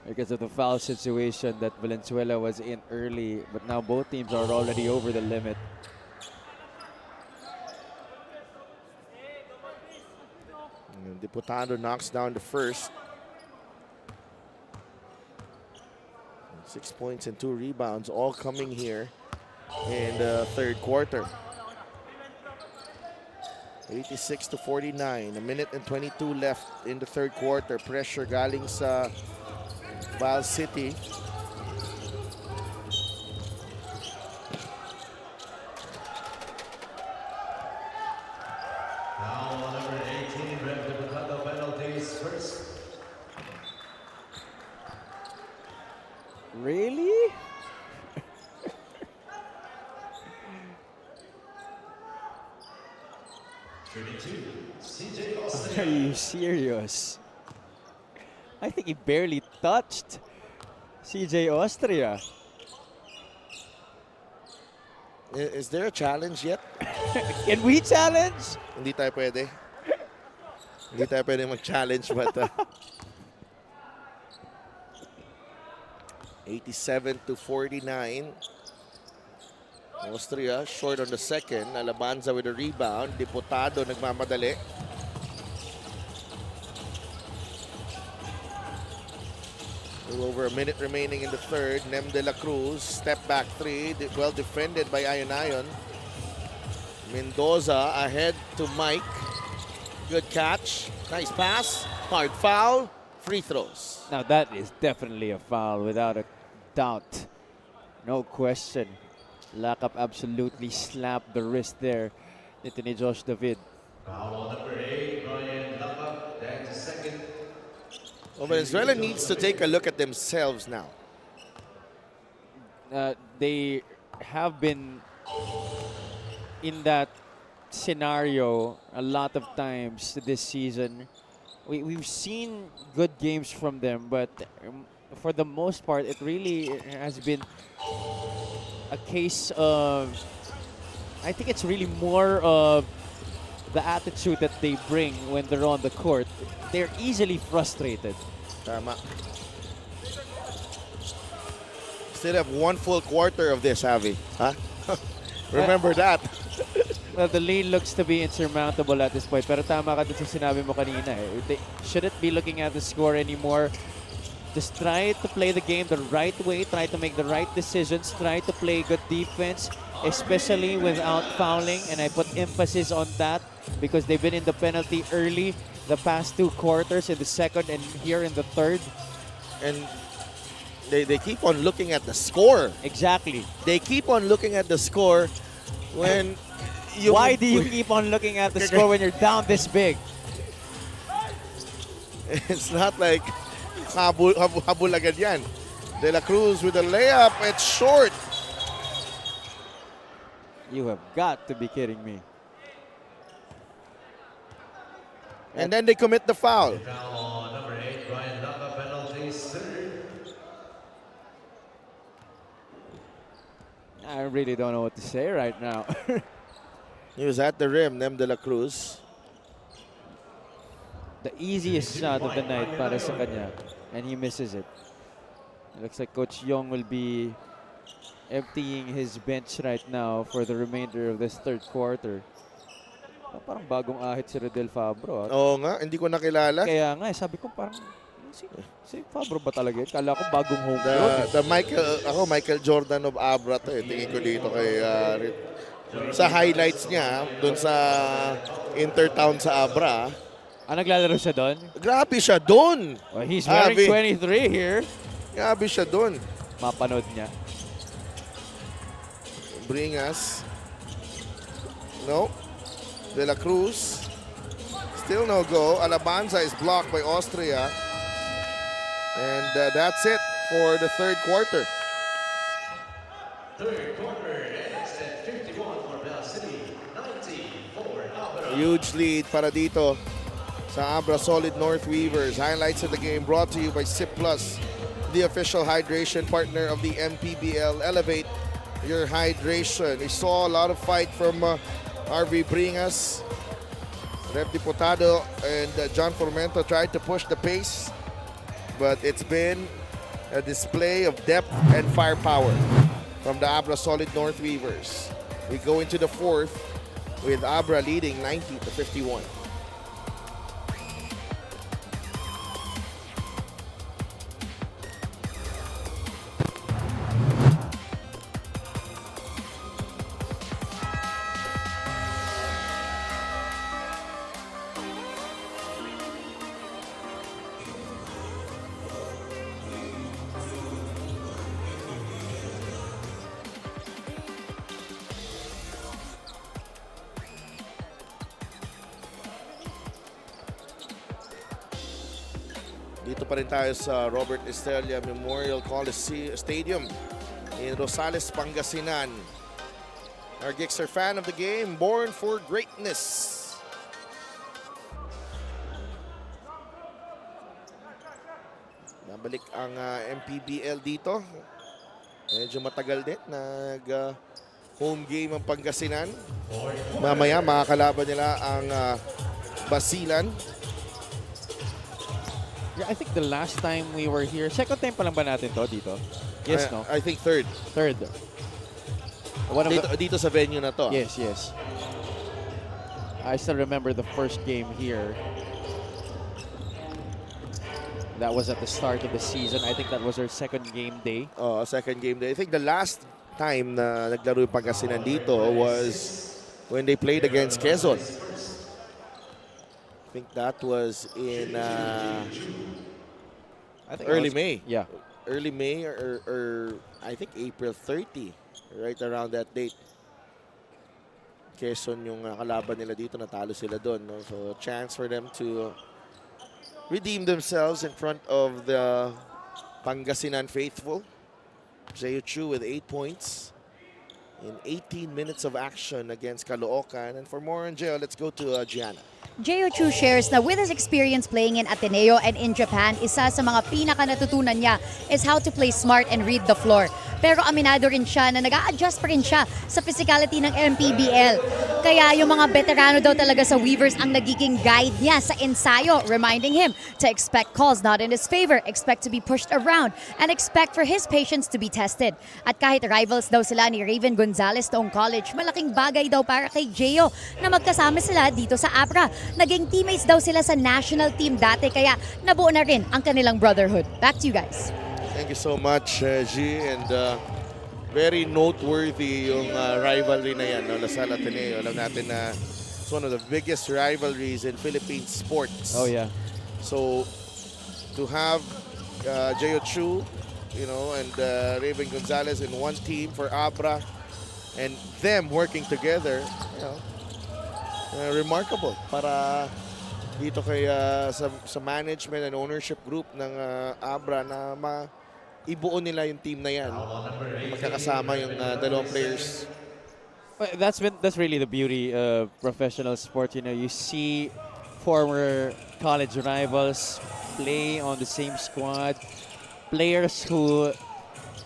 because of the foul situation that Valenzuela was in early, but now both teams are already over the limit. And Diputado knocks down the first. 6 points and 2 rebounds, all coming here in the third quarter. 86-49, a minute and 22 left in the third quarter. Pressure galing sa Val City. Really? Are you serious? I think he barely touched CJ Austria. Is there a challenge yet? Can we challenge? Hindi tayo pwede. Hindi tayo pwede mag-challenge, but 87-49. Austria short on the second. Alabanza with a rebound. Diputado nagmamadali. A little over a minute remaining in the third. Nem de la Cruz, step back three. Well defended by Ayon. Mendoza ahead to Mike. Good catch. Nice pass. Hard foul. Free throws. Now that is definitely a foul without a doubt. No question. Lakap absolutely slapped the wrist there. Ito ni Josh David. Well, Venezuela needs to take a look at themselves now. They have been in that scenario a lot of times this season. We've seen good games from them, but for the most part, it really has been a case of, I think it's really more of the attitude that they bring when they're on the court. They're easily frustrated. Tama. Still have one full quarter of this, Javi. Huh? Remember that. Well, the lead looks to be insurmountable at this point. Pero tama ka dun sa sinabi mo kanina. They shouldn't be looking at the score anymore. Just try to play the game the right way. Try to make the right decisions. Try to play good defense, especially without fouling. And I put emphasis on that because they've been in the penalty early the past 2 quarters, in the second and here in the third. And they keep on looking at the score. Exactly. They keep on looking at the score when Why do you keep on looking at the score when you're down this big? It's not like habol agad yan. De La Cruz with a layup. It's short. You have got to be kidding me. And then they commit the foul. I really don't know what to say right now. He was at the rim, Nem De La Cruz. The easiest shot of the night para sa kanya, and he misses it. It looks like Coach Yong will be emptying his bench right now for the remainder of this third quarter. Parang bagong ahit si Rodel Fabro. Oo nga, hindi ko nakilala. Kaya nga, sabi ko parang, si Fabro ba talaga yun? Kala ko bagong homegrown. Michael Jordan of Abra to eh. Tingin ko dito kay sa highlights niya, doon sa Intertown sa Abra. Naglalaro siya doon? Grabe siya doon. Well, he's wearing 23 here. Grabe siya doon. Mapanood niya. Bringas. No. De La Cruz. Still no go. Alabanza is blocked by Austria. And that's it for the third quarter. Third quarter ends at 51 for Bell City, 19 for Abra. Huge lead para dito sa Abra Solid North Weavers. Highlights of the game brought to you by Sip Plus, the official hydration partner of the MPBL. Elevate your hydration. We saw a lot of fight from RV Bringas. Rep Diputado and John Formento tried to push the pace, but it's been a display of depth and firepower from the Abra Solid North Weavers. We go into the fourth with Abra leading 90-51. Dito pa rin tayo sa Robert Estrella Memorial Stadium in Rosales, Pangasinan. Our Geeks are fan of the game, born for greatness. Nabalik ang MPBL dito. Medyo matagal din. Home game ang Pangasinan. Mamaya makakalaban nila ang Basilan. Yeah, I think the last time we were here, second time pa lang ba natin to dito? Yes, no? I think third. Third. One of Dito sa venue na to. Yes, yes. I still remember the first game here. That was at the start of the season. I think that was our second game day. Second game day. I think the last time na naglaro yung Pangasinan dito was when they played against Quezon. I think that was in I think early May. Yeah. Early May or I think April 30. Right around that date. Quezon yung kalaban nila dito. Natalo sila doon. No? So chance for them to redeem themselves in front of the Pangasinan faithful. Zeo Chu with 8 points in 18 minutes of action against Caloocan. And for more on Geo, let's go to Gianna. Jeo Chu shares na with his experience playing in Ateneo and in Japan, isa sa mga pinaka natutunan niya is how to play smart and read the floor. Pero aminado rin siya na nag-a-adjust pa rin siya sa physicality ng MPBL. Kaya yung mga veterano daw talaga sa Weavers ang nagiging guide niya sa ensayo, reminding him to expect calls not in his favor, expect to be pushed around, and expect for his patience to be tested. At kahit rivals daw sila ni Raven Gonzalez noong college, malaking bagay daw para kay Jeo na magkasama sila dito sa Abra. Naging teammates daw sila sa national team dati, kaya nabuo na rin ang kanilang brotherhood. Back to you guys. Thank you so much, G. And very noteworthy yung rivalry na yan, no? Lasal Ateneo. Alam natin na it's one of the biggest rivalries in Philippine sports. Oh, yeah. So, to have Jeo Chu, you know, and Raven Gonzalez in one team for Abra, and them working together, you know, remarkable para dito kay sa management and ownership group ng Abra na ibuo nila yung team na yan. Magkakasama yung dalawang players. That's really the beauty of professional sport. You know, you see former college rivals play on the same squad. Players who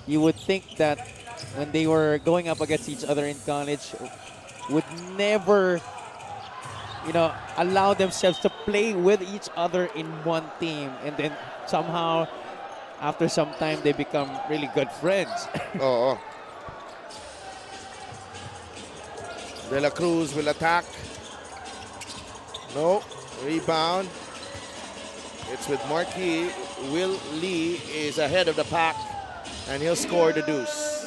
you would think that when they were going up against each other in college would never, you know, allow themselves to play with each other in one team, and then somehow after some time they become really good friends. Oo. De La Cruz will attack. No. Rebound. It's with Marquis. Will Lee is ahead of the pack, and he'll score the deuce.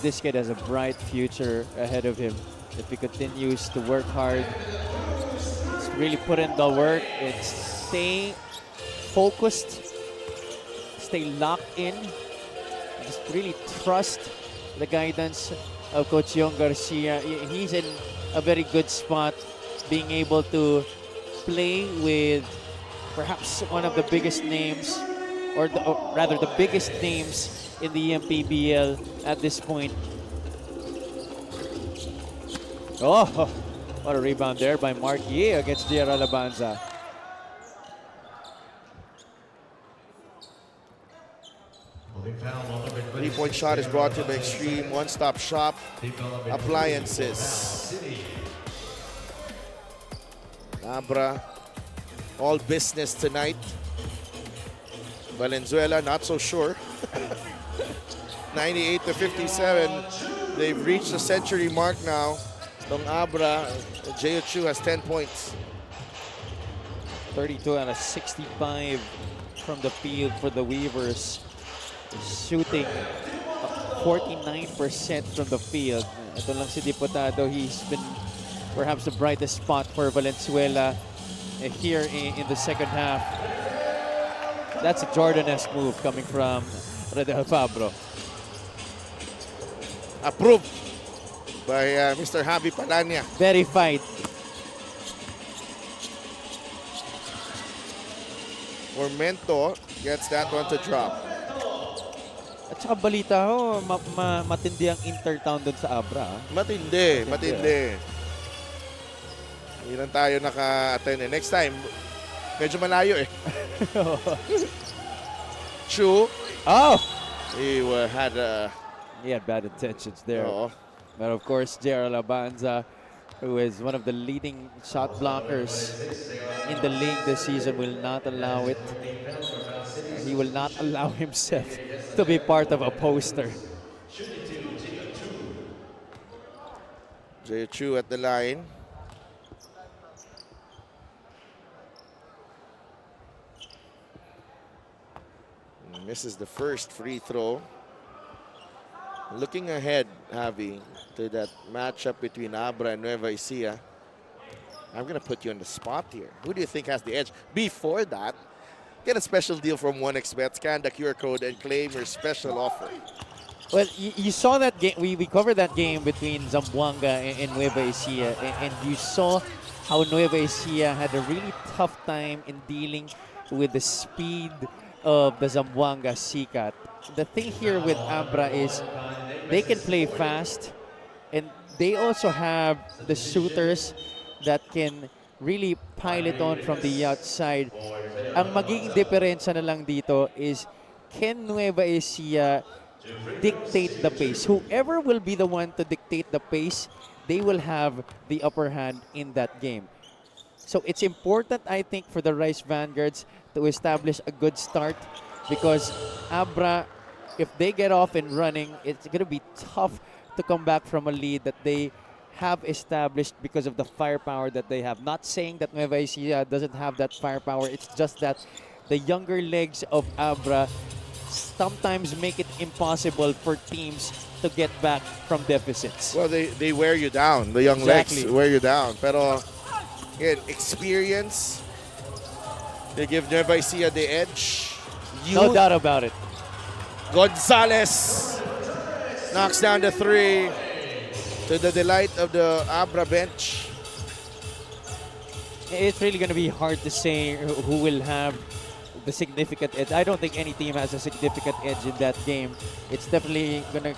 This kid has a bright future ahead of him if he continues to work hard. It's really put in the work. It's staying focused stay locked in. Just really trust the guidance of Coach Yong Garcia. He's in a very good spot, being able to play with perhaps one of the biggest names, or rather the biggest names in the MPBL at this point. Oh, what a rebound there by Mark Yee against JR Alabanza. Three-point shot is brought to you by Extreme One-Stop Shop Appliances. Abra, all business tonight. Valenzuela, not so sure. 98-57. They've reached the century mark now. Tong Abra, Jeochu has 10 points. 32 out of 65 from the field for the Weavers. Shooting 49% from the field. Ito lang si Diputado. He's been perhaps the brightest spot for Valenzuela here in the second half. That's a Jordan-esque move coming from Redel Fabro. Approved by Mr. Javi Palania. Verified. Formento gets that one to drop. At saka balita ho, matindi ang Intertown doon sa Abra. Matindi, matindi. Hindi lang tayo naka-attend. Next time, medyo malayo eh. Chu. Oh! He had bad intentions there. Oo. But of course, JR Alabanza, who is one of the leading shot blockers in the league this season, will not allow it. He will not allow himself to be part of a poster. Jeochu at the line. Misses the first free throw. Looking ahead, Javi, to that matchup between Abra and Nueva Ecija, I'm going to put you on the spot here. Who do you think has the edge? Before that, get a special deal from 1xBet. Scan the QR code and claim your special offer. Well, you saw that game. We covered that game between Zamboanga and Nueva Ecija, and you saw how Nueva Ecija had a really tough time in dealing with the speed of the Zamboanga Sikat. The thing here with Abra is they can play fast, and they also have the shooters that can really pile it on from the outside. Ang magiging diferensya na lang dito is, can Nueva Ecija dictate the pace? Whoever will be the one to dictate the pace, they will have the upper hand in that game. So it's important, I think, for the Rice Vanguards to establish a good start, because Abra, if they get off and running, it's going to be tough to come back from a lead that they have established because of the firepower that they have. Not saying that Nueva Ecija doesn't have that firepower, it's just that the younger legs of Abra sometimes make it impossible for teams to get back from deficits. Well, they wear you down. The young legs wear you down. Pero, again, experience, they give Nueva Ecija the edge. No doubt about it. Gonzalez knocks down the three to the delight of the Abra bench. It's really going to be hard to say who will have the significant edge. I don't think any team has a significant edge in that game. It's definitely going to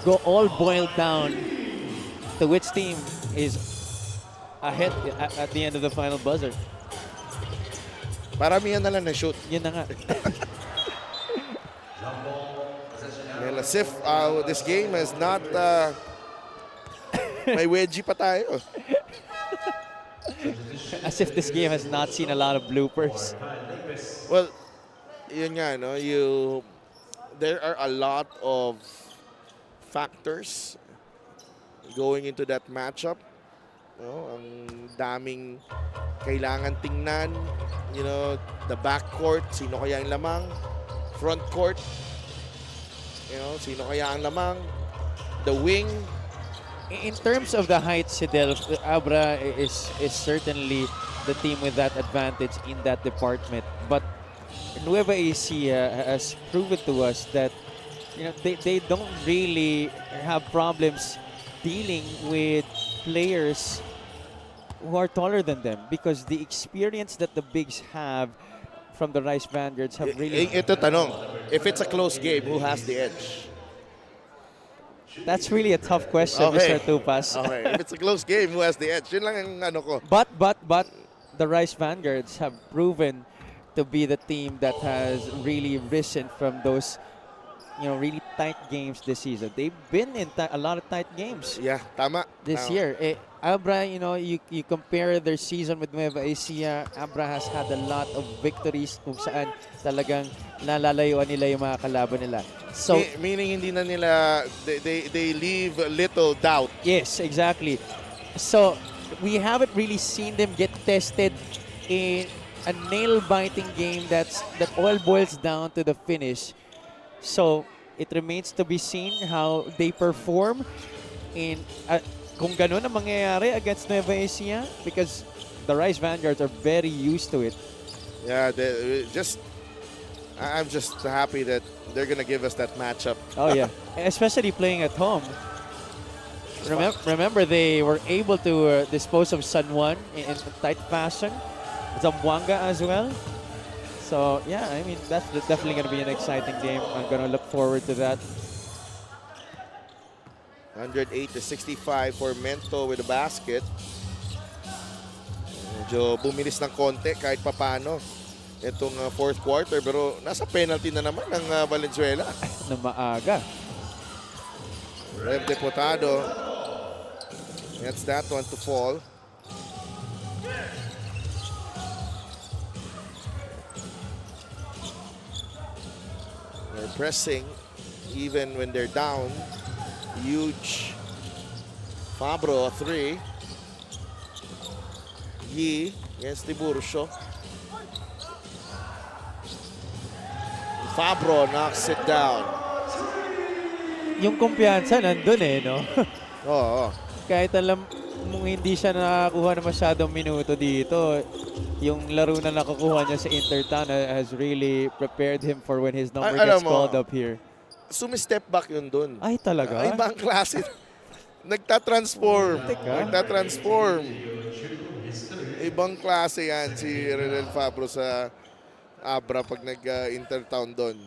go all boiled down to which team is ahead at the end of the final buzzer. Paramihan na lang na shoot. Yun na nga. Well, as if this game has not may wedgie pa tayo. As if this game has not seen a lot of bloopers. Well, yun nga, no? There are a lot of factors going into that matchup. No? Ang daming kailangan tingnan. You know, the backcourt, sino kaya ang lamang? Front court, you know, sino kaya ang lamang? The wing. In terms of the height, Sidel, Abra is certainly the team with that advantage in that department. But Nueva Ecija has proven to us that they don't really have problems dealing with players who are taller than them because the experience that the bigs have from the Rice Vanguards have really... Ito tanong, if it's a close game, who has the edge? That's really a tough question, Okay. Mr. Tupas. Okay, if it's a close game, who has the edge? Yun lang ang ano ko. But the Rice Vanguards have proven to be the team that has really risen from those really tight games this season. They've been in a lot of tight games Yeah, tama. this Tama. year. Abra, you compare their season with Nueva Ecija, Abra has had a lot of victories kung saan talagang nalalayuan nila yung mga kalaban nila. So, Meaning hindi na nila, they leave little doubt. yes, exactly. So, we haven't really seen them get tested in a nail-biting game that all boils down to the finish. So, it remains to be seen how they perform in kung ganun ang mangyayari against Nueva Ecija because the Rice Vanguards are very used to it. Yeah, I'm just happy that they're gonna give us that matchup. Oh, yeah. Especially playing at home. Remember they were able to dispose of San Juan in tight fashion. Zamboanga as well. So, yeah, I mean, that's definitely going to be an exciting game. I'm going to look forward to that. 108-65 for Mento with the basket. Medyo bumilis ng konti kahit papano itong fourth quarter, pero nasa penalty na naman ng Valenzuela. Na maaga. Rev Deputado gets that one to fall. They're pressing even when they're down. Huge. Fabro, 3. Yi against Tiburcio. Fabro knocks it down. Yung kumpiyansa nandun no? Oo. Kahit alam mong hindi siya nakakuha na masyadong minuto dito, yung laro na nakukuha niya sa Intertown has really prepared him for when his number gets called up here. Sumi-step back yun dun. Ay, talaga? Ibang klase. Nagtatransform. Ibang klase yan si Renel Fabro sa Abra pag nag-Intertown doon.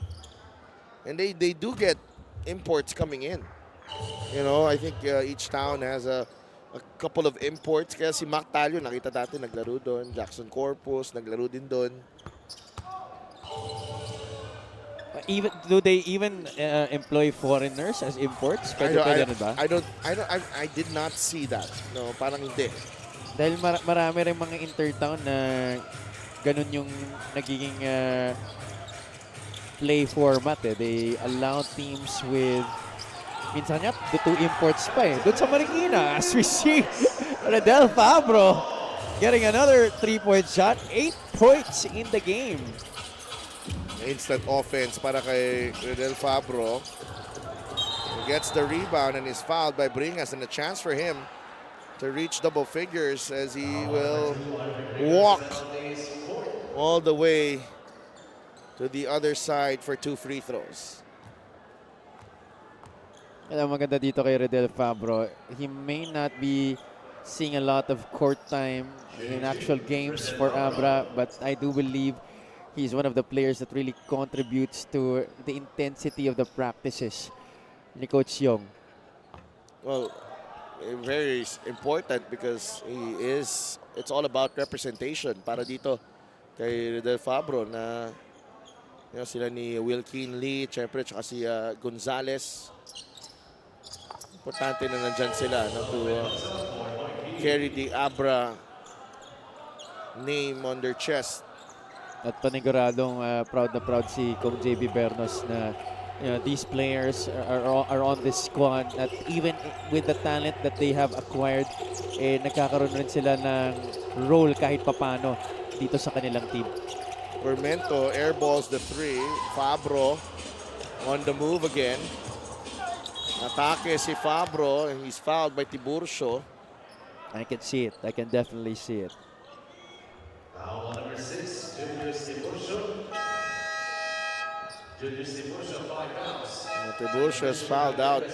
And they do get imports coming in. I think each town has a couple of imports. Kaya si Mac Talio, nakita dati naglaro doon. Jackson Corpus, naglaro din doon. Do they even employ foreigners as imports? Pwede ba? I did not see that. No, parang hindi. Dahil marami rin mga Intertown na ganun yung nagiging play format They allow teams with minsan nga, the 2 imports pa Doon sa Marikina, as we see, Redel Fabro getting another 3-point shot. 8 points in the game. Instant offense para kay Redel Fabro. He gets the rebound and is fouled by Bringas, and a chance for him to reach double figures as he will walk all the way to the other side for 2 free throws. Ang maganda dito kay Redel Fabro, he may not be seeing a lot of court time in actual games for Abra, but I do believe he's one of the players that really contributes to the intensity of the practices ni Coach Yong. Well, very important because it's all about representation para dito kay Redel Fabro na sila ni Wilkin Lee, syempre, tsaka si Gonzales. Importante na nandyan sila to carry the Abra name on their chest. At paniguradong proud na proud si Kong JB Bernos na these players are on this squad at even with the talent that they have acquired, nagkakaroon rin sila ng role kahit papano dito sa kanilang team. Mento airballs the 3. Fabro on the move again. Atake si Fabro and he's fouled by Tiburcio. I can see it. I can definitely see it. Tiburcio is fouled out.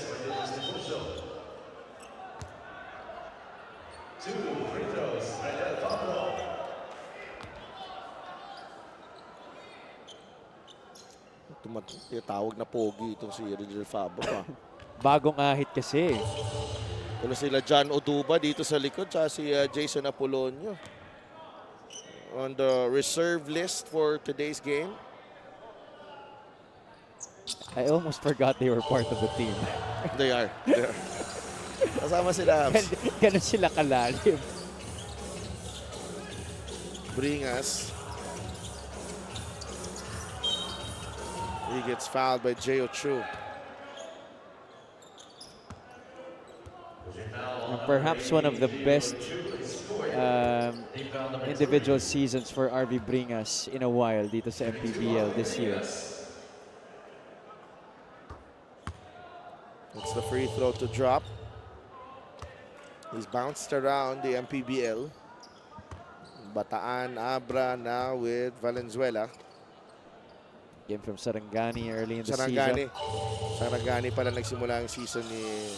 Tawag na pogi itong si Ridger Fabro. Bagong ahit kasi. Wala sila John Oduba dito sa likod, tsaka si Jason Apolonio on the reserve list for today's game. I almost forgot they were part of the team. They are. Kasama sila. Ganun sila kalalim. Bringas. He gets fouled by J.O. Chu. Perhaps one of the best individual seasons for RV Bringas in a while dito sa MPBL this year. It's the free throw to drop. He's bounced around the MPBL. Bataan, Abra now with Valenzuela. Game from Sarangani early in the Sarangani. season. Sarangani pala nagsimula ang season ni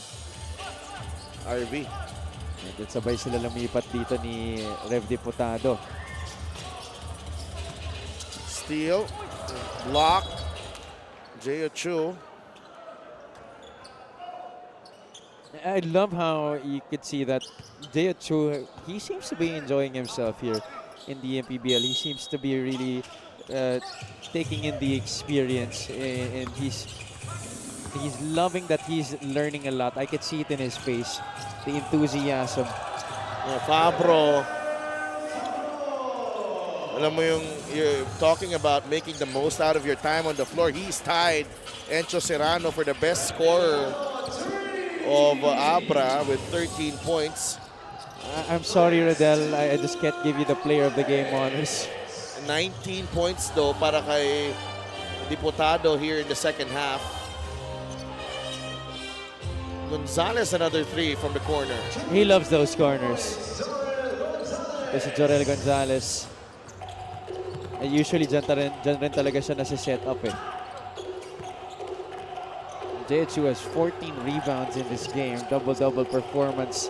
RV. And then sabay sila lumipat dito ni Rev Diputado. Steal. Block. J.O. Chu. I love how you could see that J.O. Chu, he seems to be enjoying himself here in the MPBL. He seems to be really taking in the experience, and he's loving that he's learning a lot. I could see it in his face, the enthusiasm. Fabro. Alam mo you're talking about making the most out of your time on the floor. He's tied Encho Serrano for the best scorer of Abra with 13 points. I'm sorry, Rodel. I just can't give you the player of the game honors. 19 points though para kay Diputado here in the second half. Gonzalez another three from the corner. He loves those corners. Kasi Jorel Gonzalez. Usually dyan rin talaga siya nasi-set up eh. JHU has 14 rebounds in this game. Double-double performance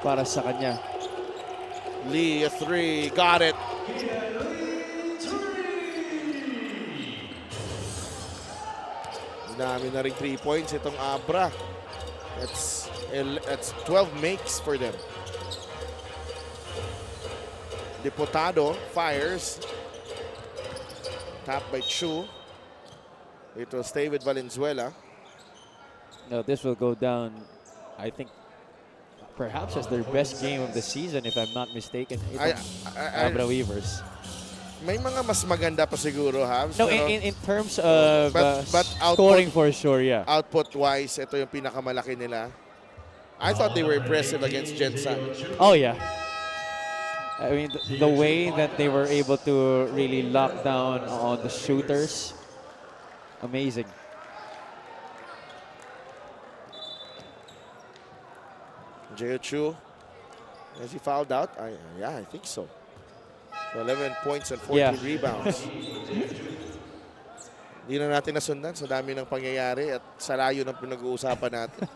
para sa kanya. Lee a three, got it. Dami na rin 3 points itong Abra. That's 12 makes for them. Diputado fires. Tapped by Chu. It will stay with Valenzuela. No, this will go down, I think, perhaps as their best game of the season, if I'm not mistaken. Abra Weavers. May mga mas maganda pa siguro, Habs. No, in terms of but scoring for sure, yeah. Output-wise, ito yung pinakamalaki nila. I thought they were impressive against Jensen. Oh, yeah. I mean, the way that they were able to really lock down on the shooters, amazing. J.O. Chu, has he fouled out? Yeah, I think so. So 11 points and 14 rebounds. Hindi na natin nasundan sa dami ng pangyayari at sa layo ng pinag-uusapan natin.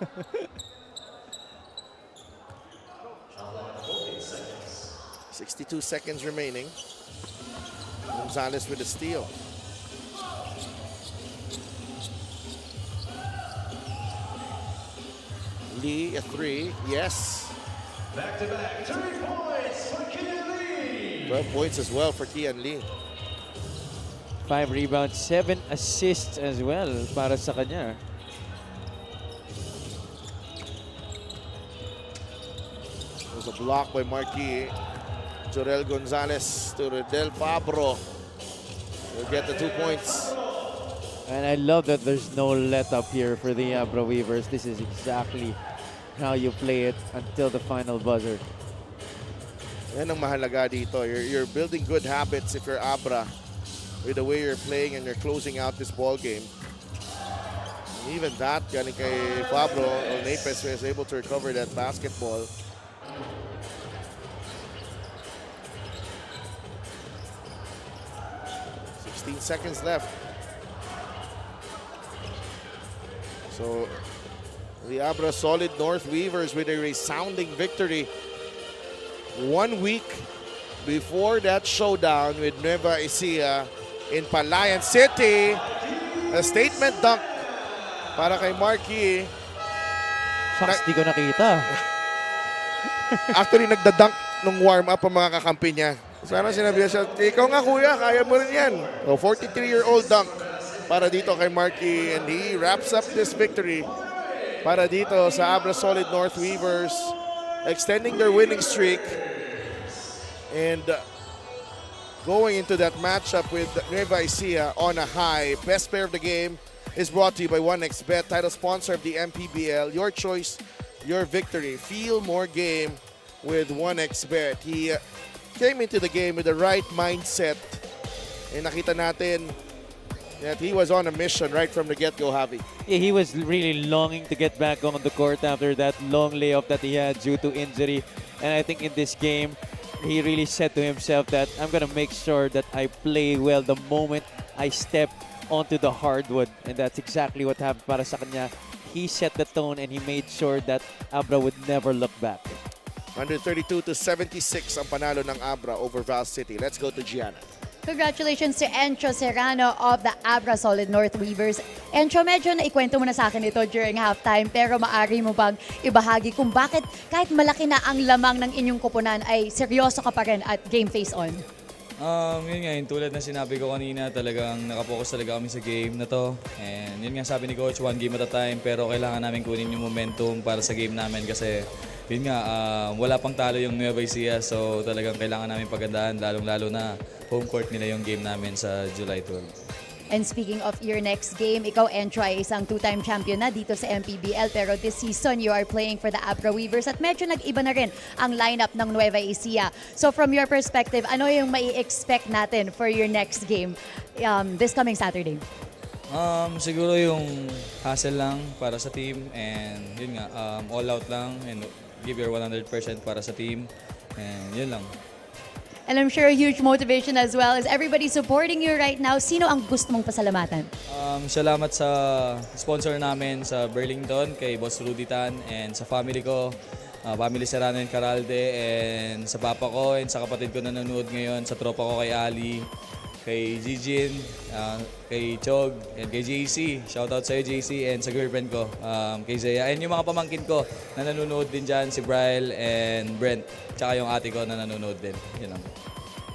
$62 remaining. Gonzalez with a steal. Lee a three, yes. Back-to-back 3 points for Kian Lee. 12 points as well for Kian Lee. 5 rebounds, 7 assists as well para sa kanya. There's a block by Marquis. Jorel Gonzalez to Del Fabro. Will get the 2 points. And I love that there's no let up here for the Abra Weavers. This is exactly how you play it until the final buzzer. Yan ang mahalaga dito. You're building good habits if you're Abra with the way you're playing and you're closing out this ball game. And even that, galing kay Fabro, Napes was able to recover that basketball. Seconds left. So the Abra Solid North Weavers with a resounding victory 1 week before that showdown with Nueva Ecija in Palayan City. A statement dunk para kay Marky. Shucks, di ko nakita. Actually, nagdadunk nung warm-up ang mga kakampi niya. Sana sinabi niya siya, ikaw nga kuya, kaya mo rin yan. So, 43-year-old dunk para dito kay Marky, and he wraps up this victory para dito sa Abra Solid North Weavers, extending their winning streak and going into that matchup with Nueva Ecija on a high. Best player of the game is brought to you by 1xBet, title sponsor of the MPBL. Your choice, your victory. Feel more game with 1xBet. He came into the game with the right mindset. And nakita natin that he was on a mission right from the get-go, Javi. Yeah, he was really longing to get back on the court after that long layoff that he had due to injury. And I think in this game, he really said to himself that I'm going to make sure that I play well the moment I step onto the hardwood. And that's exactly what happened para sa kanya. He set the tone and he made sure that Abra would never look back. 132-76 ang panalo ng Abra over Val City. Let's go to Gianna. Congratulations to Encho Serrano of the Abra Solid North Weavers. Encho, medyo naikwento mo na sa akin ito during halftime, pero maaari mo bang ibahagi kung bakit kahit malaki na ang lamang ng inyong koponan ay seryoso ka pa rin at game face on? Yun nga, yung tulad na sinabi ko kanina, talagang nakapokus talaga kami sa game na to. And yun nga sabi ni Coach, one game at a time, pero kailangan namin kunin yung momentum para sa game namin kasi yun nga, wala pang talo yung Nueva Ecija, so talagang kailangan namin pagandaan, lalong-lalo na home court nila yung game namin sa July 12. And speaking of your next game, ikaw, Encho, ay isang two-time champion na dito sa MPBL, pero this season you are playing for the Abra Weavers at medyo nag-iba na rin ang lineup ng Nueva Ecija. So from your perspective, ano yung mai-expect natin for your next game this coming Saturday? Siguro yung hustle lang para sa team and yun nga, all out lang and give your 100% para sa team and yun lang. And I'm sure a huge motivation as well is everybody supporting you right now. Sino ang gusto mong pasalamatan? Salamat sa sponsor namin sa Burlington, kay Boss Rudy Tan, and sa family ko, family Serrano and Caralde, and sa papa ko, and sa kapatid ko na nanonood ngayon, sa tropa ko kay Ali, kay Jijin, kay Chog, and kay JC. Shoutout sa'yo, JC, and sa girlfriend ko, kay Zaya. And yung mga pamangkin ko na nanonood din dyan, si Bryle and Brent, tsaka yung ate ko na nanonood din. Yun lang.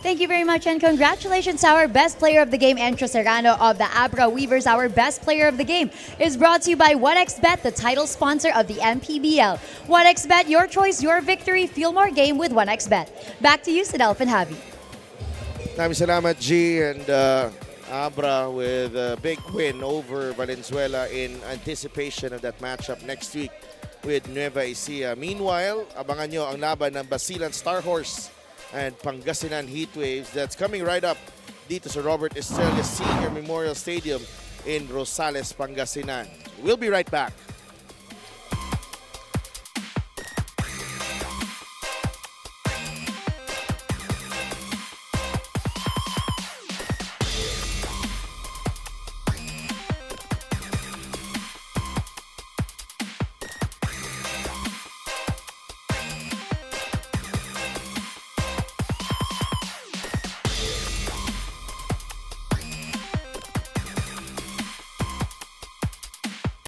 Thank you very much and congratulations to our best player of the game, Encho Serrano of the Abra Weavers. Our best player of the game is brought to you by 1xBet, the title sponsor of the MPBL. 1xBet, your choice, your victory. Feel more game with 1xBet. Back to you, Sidelf and Javi. Maraming salamat, G, and Abra with a big win over Valenzuela in anticipation of that matchup next week with Nueva Ecija. Meanwhile, abangan nyo ang laban ng Basilan Star Horse and Pangasinan Heatwaves. That's coming right up dito sa Robert Estrella Senior Memorial Stadium in Rosales, Pangasinan. We'll be right back.